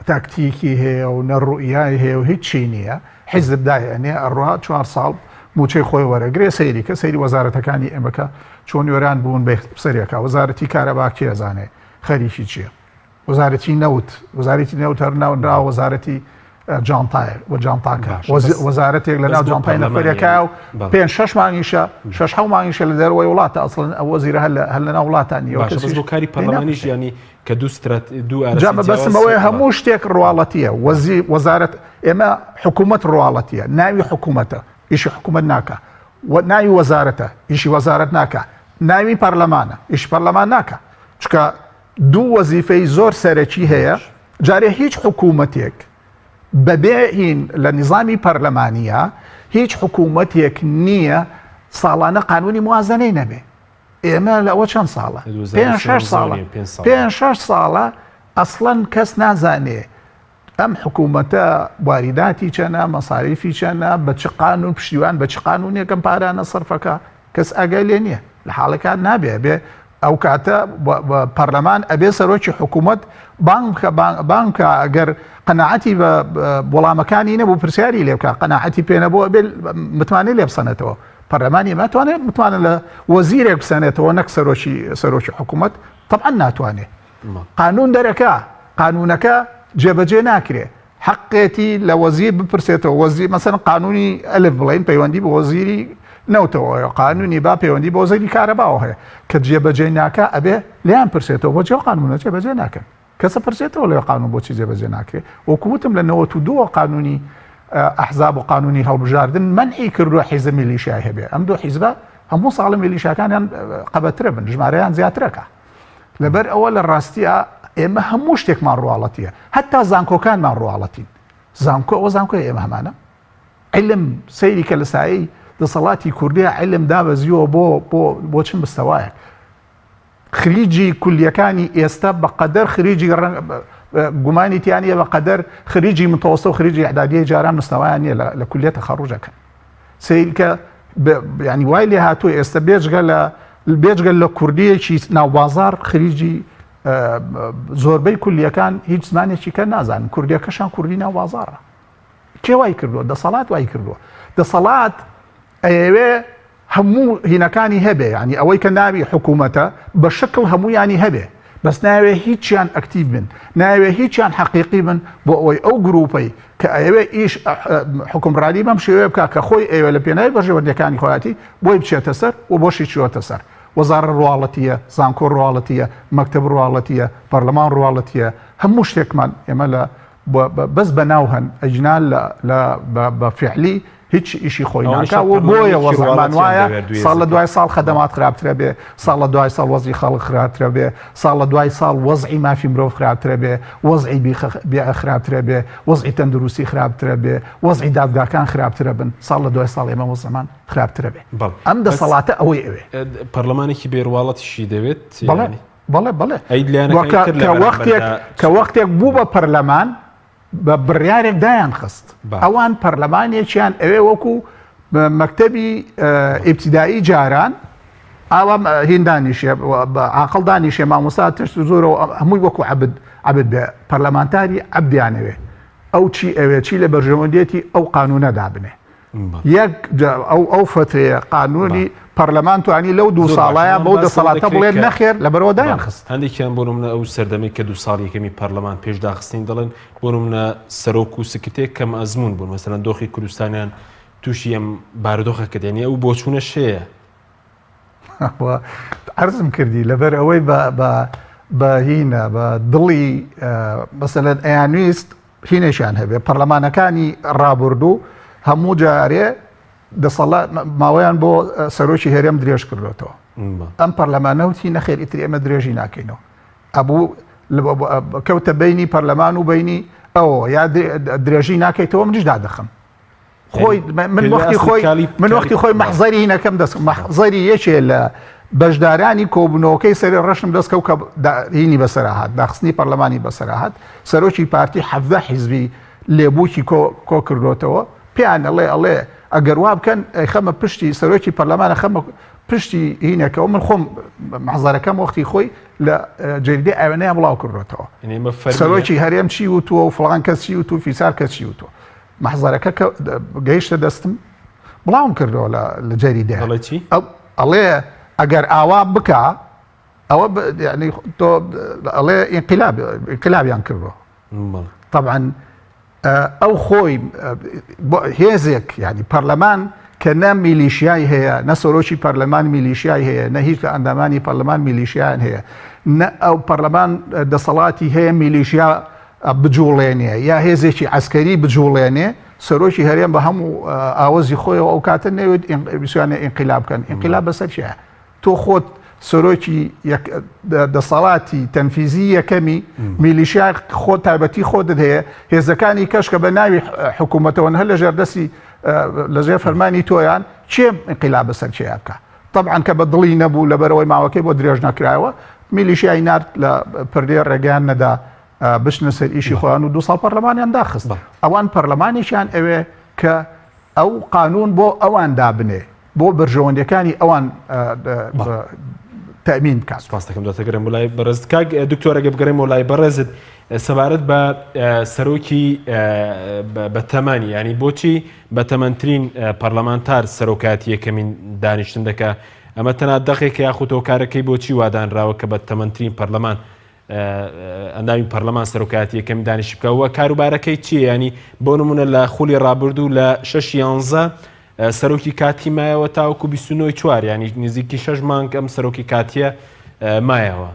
تاکتیکی هەیە و نە ڕوئیای هەیە و هیچی نییە حیزب داهێنێ ئەڕوا 4 ساڵ موچەی خۆی وەرەگرێ سەیری کە سەیری وەزارەتەکانی ئێمەکە چۆن وێران بوون بە سەرێکە وەزارەتی کارەبا کێزانێ خەریکی چییە وەزارەتی نەوت وەزارەتی نەوت هەر ناونرا وەزارەتی جانتایە و جانتاکە وەزارەتێک لە ناو جانتای نەفەرێکە و 5-6 مانگیشە 6 مانگیشە لە دەروەوەی وڵاتە ئەسڵەن ئەو وەزیرە هەر لە ناو وڵاتانیەوە بۆ کاری پەرلەمانیش ینی کە دوو بەسمەوەی هەموو شتێک ڕواڵەتیە وەزارەت ئێمە حکوومەت ڕواڵەتیە ناوی حکوومەتە ئیشی حکوومەت ناکە ناوی وەزارەتە ئیشی وەزارەت ناکە ناوی پەرلەمانە ئیش پەرلەمان ناکە چکە دوو وەزیفەی زۆر سەرەکی هەیە جارێ هیچ حکوومەتێک بەبێهین لە نظامی پەرلەمانیە هیچ حکوومەتێک نییە ساڵانە قانونی موازنەی نەبێ ئێمە لەوە چەند ساڵە 5 ساڵە ئەسڵەن کەس نازانێ ئەم حکوومەتە واریداتی چەنە مەساریفی چەنە بە چ قانون پشتیوان بە چ قانونێکم پارانە سەرفەکە کەس ئەگەی لێ نییە لە حاڵەکان نابێ بێ ئەو کاتە پەرلەمان ئەبێ سەرۆکی حکوومەت بانکە ئەگەر قەناعەتی بە وەڵامەکانی نەبوو پرسیاری لێ بکە قەناعەتی پێ نەبووە بێ متوانێت لێ بسەنێتەوە پەرلەمانی متوانێت لە وەزیرێک بسەنێتەوە نەک سەرۆکی حکوومەت طبعا ناتوانێت قانون دەرەکە قانونەکە جێبەجێ ناکرێ حقێتی لە وەزیر بپرسێتەوە وەزیر مەسەن قانونی ئەلف بڵین پەیوەندی بە وەزیری نەوتەوە قانونی با پەیوەندی بە وەزیری کارەباوە هەیە کە جێبەجێ ناکە ئەبێ لیان پرسێتەوە بۆ جێ قانونە جێبەجێ ناکەن کەسە پرسێتەوە لێ قانون بۆچی جێبەجێ ناکرێت وەکوتم لە 92 قانونی ئەحزاب و قانونی هەڵبژاردن منعی کردووە حیزب میلیشیای هەبێ ئەم دو حیزبە هەموو ساڵە میلیشیاکانیان قەبەترە بن ژمارەیان زیاترەکە لەبەر ئەوە لە ڕاستیە ئێمە هەموو شتێکمان ڕواڵەتیە هەتا زانکۆکانمان ڕواڵەتین زانکۆ ئەوە زانکۆی ئێمە هەمانە علم سەیری کە لە سایی دەسەڵاتی کوردیە علم دابەزیەوە بۆ چن بستەوایە خریجی کولیەکانی ئێستا بەقەدەر خریجی گومانی تیانە بەقەدەر خریجی متەوەسە و خریجی ئەعدادیە جاران مستەوایان نیە لە کولیە تەخەڕوجەکەن سەیری کە ینی وای لێ هاتووە ئێستا بێجگە لە کوردیەکی ناوبازار خریجی زۆربەی کولیەکان هیچ زمانێکی کە نازانن کوردیەکەشان کوردی ناوبازارە کێ وای کردووە دەسەڵات وای کردووە دەسەڵات ئەوێ هەموو هینەکانی هەبێ ینی ئەوەی کە ناوی حکوومەتە بە شکل هەموویانی هەبێ بەس ناوێ هیچیان ئەکتیو بن ناوێ هیچیان حەقیقی بن بۆ ئەوەی ئەو گروپەی کە ئەوێ ئیش حکومڕانی بەم شێوەیە بکە کە خۆی ئێوە لە پێناوی بەژێوەندەکانی خۆیاتی بۆی بچێتە سەر و بۆشی چوەتە سەر وەزارە ڕواڵەتیە زانکۆ ڕواڵەتیە مەکتەب ڕواڵەتیە پەرلەمان ڕواڵەتیە هەموو شتێکمان ئێمە لە بەس بە ناو هەن ئەجنال بە فعلی هیچ ئیشی خۆی ناکاوە بۆیە وەزعمان وایە ساڵ لە دوای ساڵ خەدەمات خراپترە بێ ساڵ لە دوای ساڵ وەزعی خەڵک خراپترە بێ ساڵ لە دوای ساڵ وەزعی مافی مرۆڤ خراپترە بێ وەزعی بێ خراپترە بێ وەزعی تەندروستی خراپترە بێ وەزعی دادگاکان خراپترە بن ساڵ لە دوای ساڵ ئێمە وەزعمان خراپترە بێ ئەم دەسەڵاتە ئەوەی ئەوێ پەرلەمانێکی بێڕواڵەتیشی دەوێت بەڵێ کە وەختێک بوو بە پەرلەمان بە بڕیارێک دایان خست ئەوان پەرلەمانێکیان ئەوێ وەکو مەکتەبی ئیبتیدایی جاران ئاوا هین دانیشێ عاقڵ دانیشێ مامۆستا تشت زۆرەوە هەمووی وەکو عەبد بێ پەرلەمانتاری عەبدیانەوێ ئەو چی ئەوێ چی لە بەرژەوەندێتی ئەو قانونە دابنێ یەک ئەو فترەیە قانونی پەرلەمان توانی لەو دوو ساڵایە بەو دەسەڵاتە بڵێن نەخێر لەبەرەوە دایان خست هەندێکیان بۆ نمونە ئەو سەردەمەی کە دوو ساڵ یەکەمی پەرلەمان پێشداخستین دەڵێن بۆ نمونە سەرۆک و سکرتێک کەم ئەزمون بوون مەسەلەن دۆخی کوردستانیان تووشی ئەم بارودۆخە کە دێنی ئەو بۆ چوونە شەیە عەرزم کردی لەبەر ئەوەی بە هینە بە دڵی مەسەلەن ئەیانویست هینێکیان هەبێ پەرلەمانەکانی ڕابردوو هەموو جارێ دەسەڵات ماوەیان بۆ سەرۆکی هێرێم درێژ کردوێتەوە ئەم پەرلەمانەوتی نەخێر ئیتر ئێمە درێژی ناکەینەوە ئەبوو کەوتە بینی پەرلەمان و بینی ئەوە یا درێژی ناکەیتەوە منیش دادەخم خۆی من وەختی خۆی مەحزەری هینەکەم دەست مەحزەری یەکێ لە بەشدارانی کۆبوونەوەکەی سەری ڕەشم دەستکەوت کە هینی بەسەرهات داخستنی پەرلەمانی بەسەرهات سەرۆکی پارتی 17 حیزبی لێبووکی کۆ کردوتەوە پێیان ئەڵێ ئەگەر وا بکەن خەمە پشتی سەرۆکی پەرلەمانە خەمە پشتی هینەکەەوە من خۆم مەحزەرەکەم وەختی خۆی لە جەریدەی ئاوێنەیە بڵاو کردوێتەوە سەرۆکی هەرێم چی وتووە و فڵان کەس چی وتو فیسار کەس چی وتووە مەحزەرەکە گەیشتە دەستم بڵاوم کردەوە لە جەریدە ئەڵێ ئەگەر ئاوا بکە ئەوە تۆ ئەڵێ ئینقلابیان کردەوە طبعا ئەو خۆی هێزێک ینی پەرلەمان کە نە میلیشیای هەیە نە سەرۆکی پەرلەمان میلیشیای هەیە نە هیچ لە ئەندامانی پەرلەمان میلیشیان هەیە نە ئەو پەرلەمان دەسەڵاتی هەیە میلیشیا بجوڵێنێ یا هێزێکی عەسکەری بجوڵێنێ سەرۆکی هەرێم بە هەموو ئاوەزی خۆیەوە ئەو کاتە نەوێت بسوانە ئینقلاب بکەن ئینقلاب بەسەر چیە تۆ خۆت سەرۆکی دەسەڵاتی تەنفیزی یەکەمی میلیشیا خۆ تایبەتی خۆتت هەیە هێزەکانی کەش کە بە ناوی حکوومەتەوە هەر لە ژێردەستی لەژێر فەرمانی تۆیان چێ ئینقلاب بەسەر چێ بکە طبعا کە بە دڵی نەبوو لەبەرەوەی ماوەکەی بۆ درێژ نەکرایەوە میلیشیای نارد لە پردەی ڕێگەیان نەدا بچنە سەر ئیشی خۆیان و 2 ساڵ پەرلەمانیان داخست ئەوان پەرلەمانێکیان ئەوێ کە ئەو قانون بۆ ئەوان دابنێ بۆ بەرژەوەندەکانی ئەوان تەمین بکات. سپاس دەکەم دۆتەگەرم وڵای بەڕێز کاک دکتۆرەگە بگەڕێم وڵای بەڕێزت سەبارەت بە سەرۆکی بەتەمەنی ینی بۆچی بەتەمەنترین پەرلەمانتار سەرۆکاتی یەکەمین دانیشتن دەکا ئەمە تەنها دەقێک یاخود هۆکارەکەی بۆچی وادانراوە کە بەتەمەنترین پەرلەمان ئەندامی پەرلەمان سەرۆکاتی یەکەمی دانیشت بکەوە کاروبارەکەی چیە ینی بۆ نمونە لە خولی ڕابردوو لە 6/11 سەرۆکی کاتی مایەوە تاوەکو 29/4 ینی نزیکی 6 مانگ ئەم سەرۆکی کاتیە مایەوە.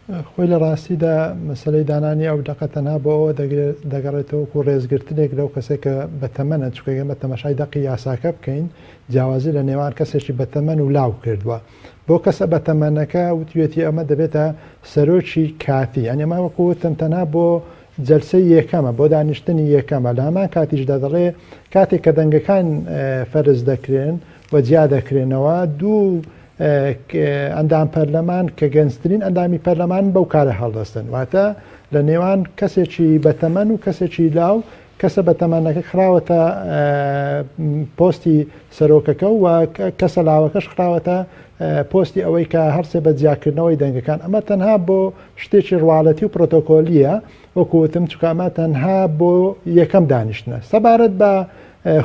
خۆی لە ڕاستیدا مەسلەی دانانی ئەو دەقە تەنها بۆ ئەوە دەگەڕێتەوە و ڕێزگرتنێک لەو کەسێک کە بەتەمەنە چکەگە بە تەمەشای دەقی یاساکە بکەین جیاوازی لە نێوان کەسێکی بەتەمەن و لاو کردووە بۆ کەسە بەتەمەنەکە وتوێتی ئەمە دەبێتە سەرۆکی کاتی ئەنی ئەمە وەکوتم تەنها بۆ جەلسەی یەکەمە بۆ دانیشتنی یەکەمە لە هەمان کاتیشدا دەڵێ کاتێک کە دەنگەکان فەرز دەکرێن و جیا دەکرێنەوە دوو ئەندام پەرلەمان کە گەنجترین ئەندامی پەرلەمان بەو کارە هەڵدەستن واتە لە نێوان کەسێکی بەتەمەن و کەسێکی لاو کەسە بەتەمەنەکە خراوەتە پۆستی سەرۆکەکە و کەسە لاوەکەش خراوەتە پۆستی ئەوەی کە هەرسێ بە جیاکردنەوەی دەنگەکان ئەمە تەنها بۆ شتێکی ڕواڵەتی و پرۆتۆکۆلیە وەکوتم چکامە تەنها بۆ یەکەم دانیشتنە سەبارەت بە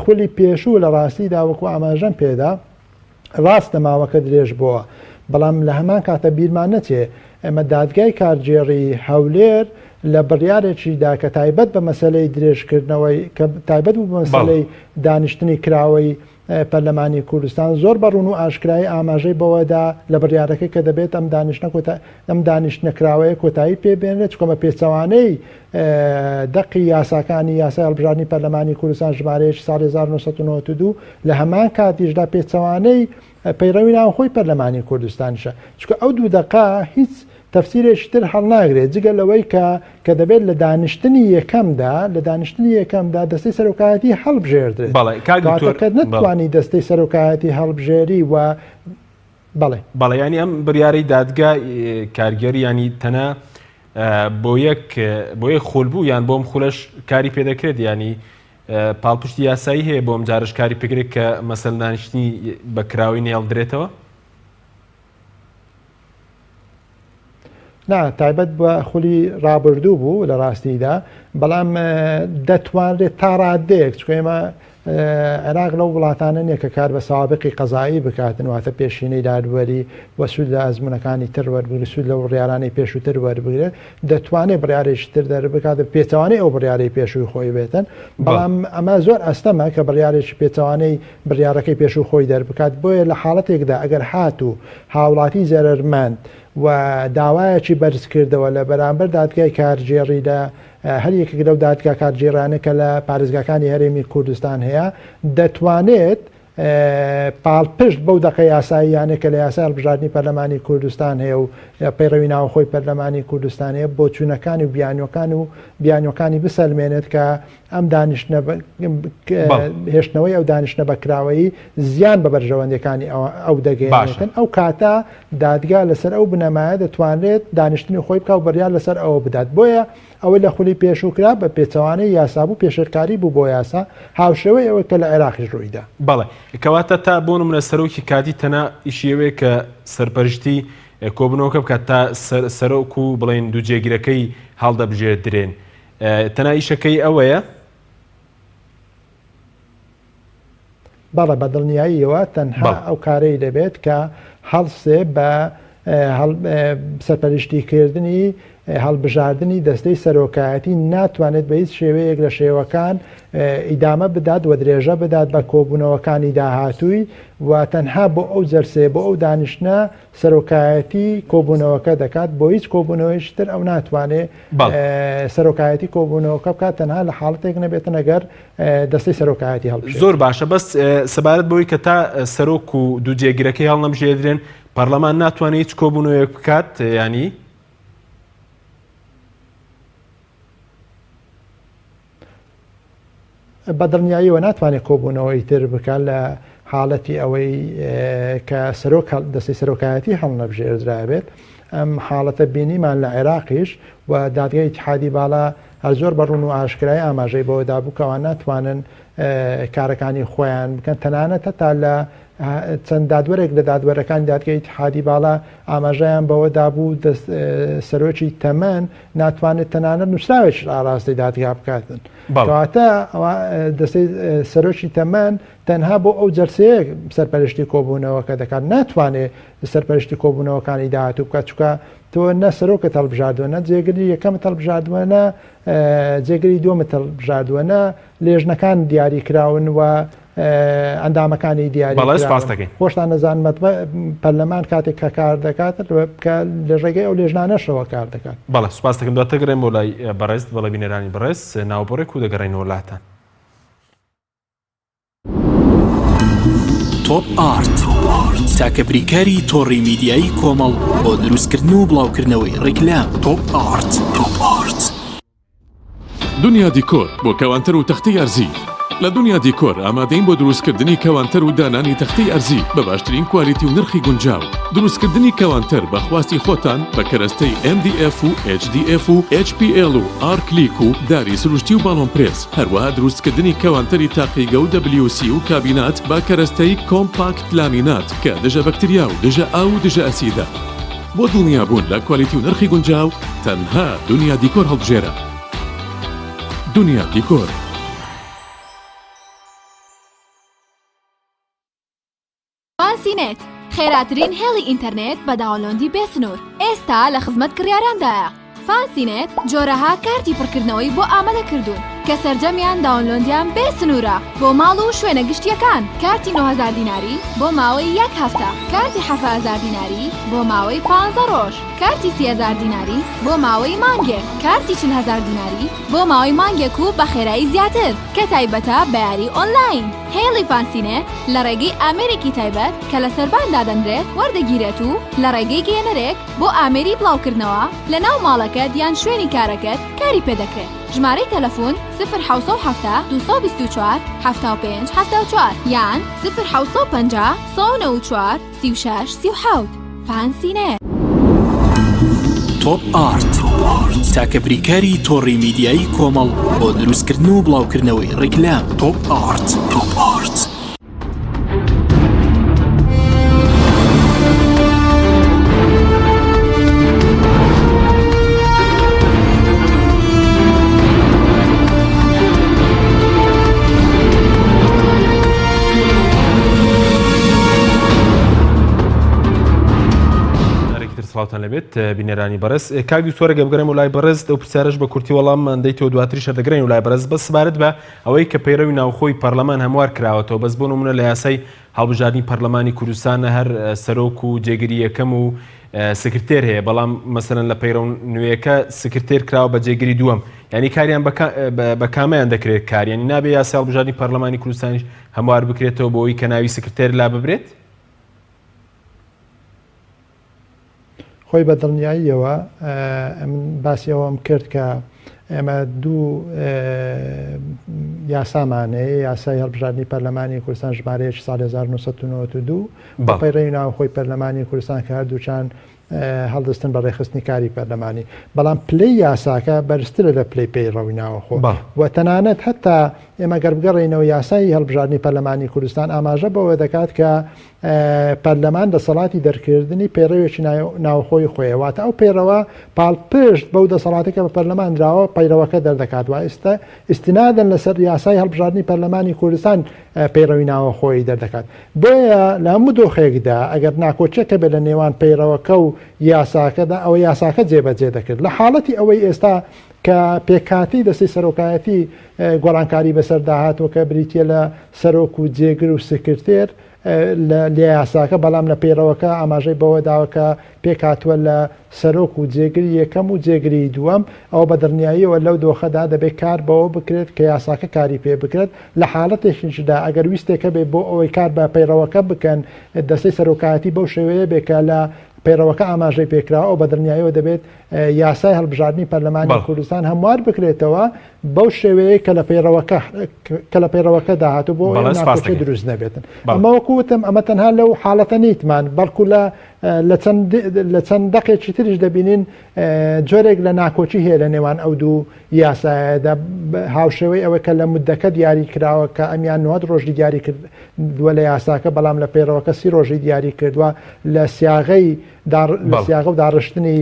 خولی پێشوو لە ڕاستیدا وەکو ئاماژەم پێدا ڕاستە ماوەکە درێژ بووە بەڵام لە هەمان کاتە بیرمان نەچێ ئەمە دادگای کارژێڕی هەولێر لە بڕیارێکیدا کە تایبەت بە مەسلەی درێژکردنەوەی کە تایبەت بوو بە مەسلەی دانیشتنی کراوەی پەرلەمانی کوردستان زۆر بەڕوون و ئاشکرایی ئاماژەی بەوەدا لە بڕیارەکەی کە دەبێت ئەم دانیشتنەکراوەیە کۆتایی پێبێنێت چکۆمە پێچەوانەی دەقی یاساکانی یاسای هەڵبژاردننی پەرلەمانی کوردستان ژمارەیەکی ساڵی 1992 لە هەمان کاتیشدا پێچەوانەی پەیڕەوی ناوخۆی پەرلەمانی کوردستانشە چکە ئەو دوو دەقا هیچ تەفسیرێکی تر هەڵ ناگرێت جگە لەوەی کە دەبێت لە دانیشتنی یەکەمدا دەستەی سەرۆکایەتی هەڵبژێردرێت کە نتوانی دەستەی سەرۆکایەتی هەڵبژێری و بەڵێ ینی ئەم بڕیارەی دادگا کارگەری ینی تەنە بۆ یەک خۆلبوو یان بۆم خولەش کاری پێدەکرێت ینی پاڵپشتی یاسایی هەیە بۆم جارش کاری پێگرێت کە مەسەل دانیشتنی بەکراوی نێڵدرێتەوە تایبەت بە خولی ڕابردوو بوو لە ڕاستیدا بەڵام دەتوانرێت تا ڕادەیەک چکە ئێمە عێراق لەو وڵاتانە نیە کە کار بە سابقی قەزایی بکاتن واتە پێشینەی دادوەری وەسود لە ئەزمونەکانی تر وەربگری سود لە ڕێارانەی پێشووتر وەربگرێت دەتوانێت بڕیارێکی تر دەربکاتە پێچەوانەی ئەو بڕیارەی پێشووی خۆی بێتن بەڵام ئەمە زۆر ئەستەمە کە بڕیارێکی پێچەوانەی بڕیارەکەی پێشوو خۆی دەربکات بۆیە لە حاڵەتێکدا ئەگەر هات و هاوڵاتی زەرمەند و داوایەکی بەرز کردەوە لە بەرامبەر دادگای کارژێڕیدا هەر یەکێک لەو دادگا کارژێرانە کە لە پارێزگاکانی هەرێمی کوردستان هەیە دەتوانێت پاڵپشت بەو دەقە یاساییانە کە لە یاسای هەڵبژاردننی پەرلەمانی کوردستان هەیە و پەیڕەوی ناوخۆی پەرلەمانی کوردستان هەیە بۆ چوونەکانی و بیانیەکانی بسەلمێنێت کە ئەم هێشتنەوەی ئەو دانیشتنە بەکراوەیی زیان بە بەرژەوەندەکانی ئەو دەگەێنێتن ئەو کاتە دادگا لەسەر ئەو بنەمایە دەتوانرێت دانیشتنی خۆی بکە و بڕیار لەسەر ئەوە بدات بۆیە ئەوەی لە خولی پێشووکرا بە پێچەوانەی یاسابوو پێشەرکاری بوو بۆ یاسا هاوشێوەی ئەوە کە لە عێراقیش ڕوویدا بەڵێ کەواتە تا بۆ نمونە سەرۆکی کاتی تەنە ئیشیەوەی کە سەرپەرشتی کۆبنەوەکە بکات تا سەرۆک و بڵێن دوو جێگیرەکەی هەڵدەبژێردرێن تەنها ئیشەکەی ئەوەیە بەڵێ بە دڵنیاییەوە تەنها ئەو کارەی دەبێت کە هەڵسێ بە سەرپەرشتیکردنی هەڵبژاردننی دەستەی سەرۆکایەتی ناتوانێت بە هیچ شێوەیەک لە شێوەکان ئیدامە بدات و درێژە بدات بە کۆبوونەوەکانی داهاتووی و تەنها بۆ ئەو جەرسێ بۆ ئەو دانیشتە سەرۆکایەتی کۆبوونەوەکە دەکات بۆ هیچ کۆبوونەوەیشتر ئەو ناتوانێت سەرۆکایەتی کۆبوونەوەکە بکات تەنها لە حاڵەتێک نەبێتن ئەگەر دەستەی سەرۆکایەتی هەڵبژێت زۆر باشە بەس سەبارەت بەوەی کە تا سەرۆک و دوو جێگیرەکەی هەڵنەبژێردرێن پەرلەمان ناتوانێت هیچ کۆبوونەوەیەک بکات ینی بەدڵنیاییەوە ناتوانێت کۆبوونەوەی تر بکات لە حاڵەتی ئەوەی کە دەستی سەرۆکایەتی هەڵنەبژێردرابێت. ئەم حاڵەتە بینیمان لە عێراقیش و دادگای اتحادی باڵا هەر زۆر بەڕوون و ئاشکرای ئاماژەی بەوە دابوو کەوان ناتوانن کارەکانی خۆیان بکەن، تەنانەت تا لە چەند دادوەرێک لە دادوەرەکانی دادگای اتحادی باڵا ئاماژەیان بەوە دابوو سەرۆکی تەمەن ناتوانێت تەنانەت نووسراوێک ئاڕاستی دادگا بکاتن. کەواتە دەستەی سەرۆکی تەمەن تەنها بۆ ئەو جەرسەیە سەرپەرشتی کۆبوونەوەکە دەکات، ناتوانێت سەرپەرشتی کۆبوونەوەکانی داهاتوو بکات، چونکە تۆ نە سەرۆکە هەڵبژاردووە، نە جێگری یەکەمت هەڵبژاردووە، نە جێگری دووەمت هەڵبژاردووە، نە لێژنەکان دیاری کراون و ئەندامەکانی دیاری خۆشتان نەزانمەت پەرلەمان کاتێک کە کار دەکات لە ڕێگەی ئەو لێژنانەشەوە کار دەکات. بەڵێ سوپاس دەکەم دواتە گەڕێم بۆ لای بەڕێز بەڵێ بینەرانی بەڕێز ناوبڕێک و دەگەڕێنەوە وڵاتان. تۆپ ئارت تاکە بریکاری تۆڕی میدیایی کۆمەڵ بۆ دروستکردن و بڵاوکردنەوەی ڕیکلام. تۆپ ئارت. دنیا دیکۆر بۆ کەوانتەر و تەختەی ئەرزی. لە دنیا دیکۆر ئامادەین بۆ دروستکردنی کەوانتەر و دانانی تەختەی ئەرزی بە باشترین کوالیتی و نرخی گونجاو. دروستکردنی کەوانتەر بە خواستی خۆتان بە کەرەستەی MDF و HDF و HPL و R-Click و داری سروشتی و باڵۆن پرێس. هەروەها دروستکردنی کەوانتەری تاقیگە و WC و کابینات با کەرەستەی کۆمپاکت لامینات کە دژە بەکتریا و دژە ئاو و دژە ئەسیدە. بۆ دڵنیابوون لە کوالیتی و نرخی گونجاو تەنها دنیا دیکۆر هەڵبژێرە. دنیا دیکۆر. فانسینێت خێراترین هێڵی ئینتەرنێت بە داوڵۆندی بێسنوور ئێستا لە خزمەت کڕیارandایە. فانسینێت جۆرەها کارتی پڕکردنەوەی بۆ ئامادە کردوون کە سەرجەمیان داوڵۆندیان بێسنوورە بۆ ماڵ و شوێنە گشتیەکان. کارتی 9000 دیناری بۆ ماوەی 1 هەفتە، کارتی 7000 دیناری بۆ ماوەی 15 ڕۆژ، کارتی 30000 دیناری بۆ ماوەی مانگێک، کارتی 40000 دیناری بۆ ماوەی مانگێک و بە خێرایی زیاتر کە تایبەتە بە یاری ئۆنلاین. هێڵی فانسینێت لە ڕێگەی ئامێرێکی تایبەت کە لە سەرباندا دەنرێت وەردەگیرێت و لە ڕێگەی گێنەرێک بۆ ئامێری بڵاوکردنەوە لە ناو ماڵەکەت یان شوێنی کارەکەت کاری پێدەکرێت. ژمارەی تەلەفۆن 070 224 75 74 یان 050 194 36 37. فانسینێت. تۆپ ئارت تاکە بریکاری تۆڕی میدیایی کۆمەڵ بۆ دروستکردن و بڵاوکردنەوەی ڕیکلام. تۆپ ئارت. سڵاوتان لەبێت بینەرانی بەڕێز. کاک دوکتۆرە گەبگەڕێم و لای بەڕێز ئەو پرسیارەش بە کورتی وەڵام دەیتەوە دواتریشە دەگرین و لای بەڕێز بە سپارەت بە ئەوەی کە پەیڕەوی ناوخۆی پەرلەمان هەموار کراوەتەوە. بەس بۆ نمونە لە یاسای هەڵبژاردننی پەرلەمانی کوردستانە هەر سەرۆک و جێگیری یەکەم و سکرتێر هەیە، بەڵام مەسەرەن لە پەیڕە نوێیەکە سکرتێر کراوە بە جێگیری دووەم، یعنی کاریان بە کامیان دەکرێت کار، یعنی نابێ یاسای هەڵبژاردننی پەرلەمانی کوردستانیش هەموار بکرێتەوە بۆ ئەوەی کە ناوی سکرتێر لا ببرێت. خۆی بە دڵنیاییەوە باسی ئەوەم کرد کە ئێمە دوو یاسامانەیە، یاسای هەڵبژاردننی پەرلەمانی کوردستان ژمارەیەکی ساڵ 1992 بە پەیڕەوی ناوخۆی پەرلەمانی کوردستان کە هەردووچان هەڵدەستن بە ڕێخستنی کاری پەرلەمانی، بەڵام پلەی یاساکە بەرزترە لە پلەی پەیڕەوی ناوخۆ و تەنانەت هەتا ئێمە گەربگەڕێنەوە یاسای هەڵبژاردننی پەرلەمانی کوردستان ئاماژە بەوە دەکات کە پەرلەمان دەسەڵاتی دەرکردنی پەیڕەوێکی ناوخۆی خۆیەواتە ئەو پەیڕەوە پاڵپشت بەو دەسەڵاتێکە بە پەرلەمان درراوە پەیڕەوەکە دەردەکات و ئێستا ئیستنادەن لەسەر یاسای هەڵبژاردننی پەرلەمانی کوردستان پەیڕەوی ناوخۆی دەردەکات. بۆیە لە هەموو دۆخێکدا ئەگەر ناکۆچەکە بێت لە نێوان پەیڕەوەکە و یاساکەدا ئەوە یاساکە جێبەجێ دەکرد. لە حاڵەتی ئەوەی ئێستا کە پێکاتی دەستی سەرۆکایەتی گۆڕانکاری بەسەرداهاتەوە کە بریتە لە سەرۆک و جێگر و سکرتێر لە یاساکە، بەڵام لە پەیڕەوەکە ئاماژەی بەوە داوەکە پێکاتوە لە سەرۆک و جێگری یەکەم و جێگری دووەم، ئەو بە دڵنیاییەوە لەو دۆخەدا دەبێت کار بەوە بکرێت کە یاساکە کاری پێ بکرێت. لە حاڵەتێکیشدا ئەگەر ویستێکە بێت بۆ ئەوەی کار بە پەیڕەوەکە بکەن دەستەی سەرۆکایەتی بەو شێوەیە بێکە لە پەیڕەوەکە ئاماژەی پێکراوە ئەو بە دڵنیاییەوە دەبێت یاسای هەڵبژاردننی پەرلەمانی کوردستان هەموار بکرێتەوە بەو شێوەیە کە لە پەیڕەوەکە داهاتوو بۆ ناکۆچە دروست نەبێتن ئەمە وەکوتم ئەمە تەنها لەو حاڵەتە نیتمان بەڵکو لە چەند دەقێکی تریش دەبینین جۆرێک لە ناکۆچی هەیە لە نێوان ئەو دوو یاسایەدا هاوشێوەی ئەوە کە لە مودەکە دیاری کراوە کە ئەمیان 90 ڕۆژی دیاری کردووە لە یاساکە بەڵام لە پەیڕەوەکە 30 ڕۆژی دیاری کردووە لە سیاغەی سیاغە و داڕشتنی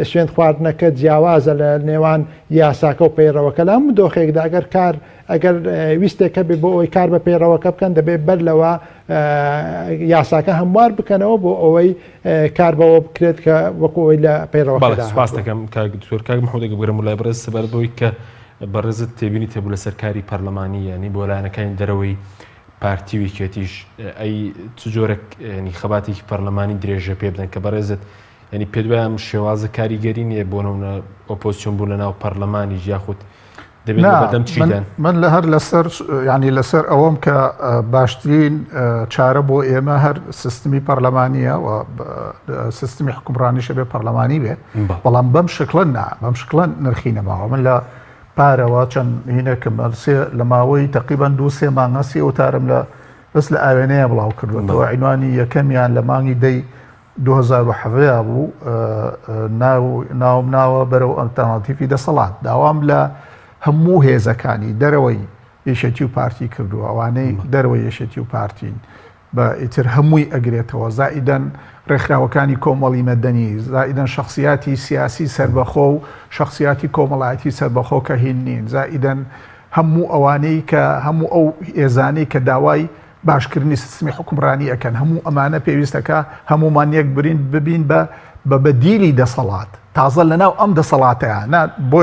سوێند خواردنەکە جیاوازە لە نێوان یاساکە و پەیڕەوەکە لە هەموو دۆخێکدا ئەگەر ویستێکە بێ بۆ ئەوەی کار بە پەیڕەوەکە بکەن دەبێت بەر لەوە یاساکە هەموار بکەنەوە بۆ ئەوەی کار بەوە بکرێت کە وەکوەوەی لە پەیڕەوەکە سپاس دەکەم کاک محمودێک بگرم لای بەڕێز سەبارەتەوەی کە بەڕێزت تێبینی تێبوو لەسەر کاری پەرلەمانی ینی بۆ لایەنەکانی دەرەوەی پارتی ویکێتیش ئەی چ جۆرە خەباتێکی پەرلەمانی درێژە پێ بدەن کە بەڕێزت ینی پێدوایان شێوازە کاریگەری نییە بۆ نمونە ئۆپۆزیسیۆن بوو لە ناو پەرلەمانی یاخود من لە هەر لەسەر ینی لەسەر ئەوەم کە باشترین چارە بۆ ئێمە هەر سیستمی پەرلەمانیە و سیستمی حکومڕانیشە بێ پەرلەمانی بێ بەڵام بەم شکڵەن نرخی نەماوە من لە پارەوە چەند هینەکەم لە ماوەی تقریبان 2-3 مانگە سی ئۆتارم لە بەس لە ئاوێنەیە بڵاو کردوەوە عنوانی یەکەمیان لە مانگی دەی 2007 بوو ناوم ناوە بەرەو ئەلتەرناتیڤی دەسەڵات داوام لە هەموو هێزەکانی دەرەوەی یەشێتی و پارتی کردووە ئەوانەی دەرەوەی یەشێتی و پارتین بە ئیتر هەمووی ئەگرێتەوە زائیدەن ڕێکخراوەکانی کۆمەڵی مەدەنی زائیدەن شخصیاتی سیاسی سەربەخۆ و شخصیاتی کۆمەڵایەتی سەربەخۆ کە هین نین زائیدەن هەموو ئەوانەی کە هەموو ئەو ئێزانەی کە داوای باشکردنی سیستمی حکومڕانی ئەکەن هەموو ئەمانە پێویستەکە هەمومان یەک ببین بە بەدیلی دەسەڵات تازە لەناو ئەم دەسەڵاتەیە بۆ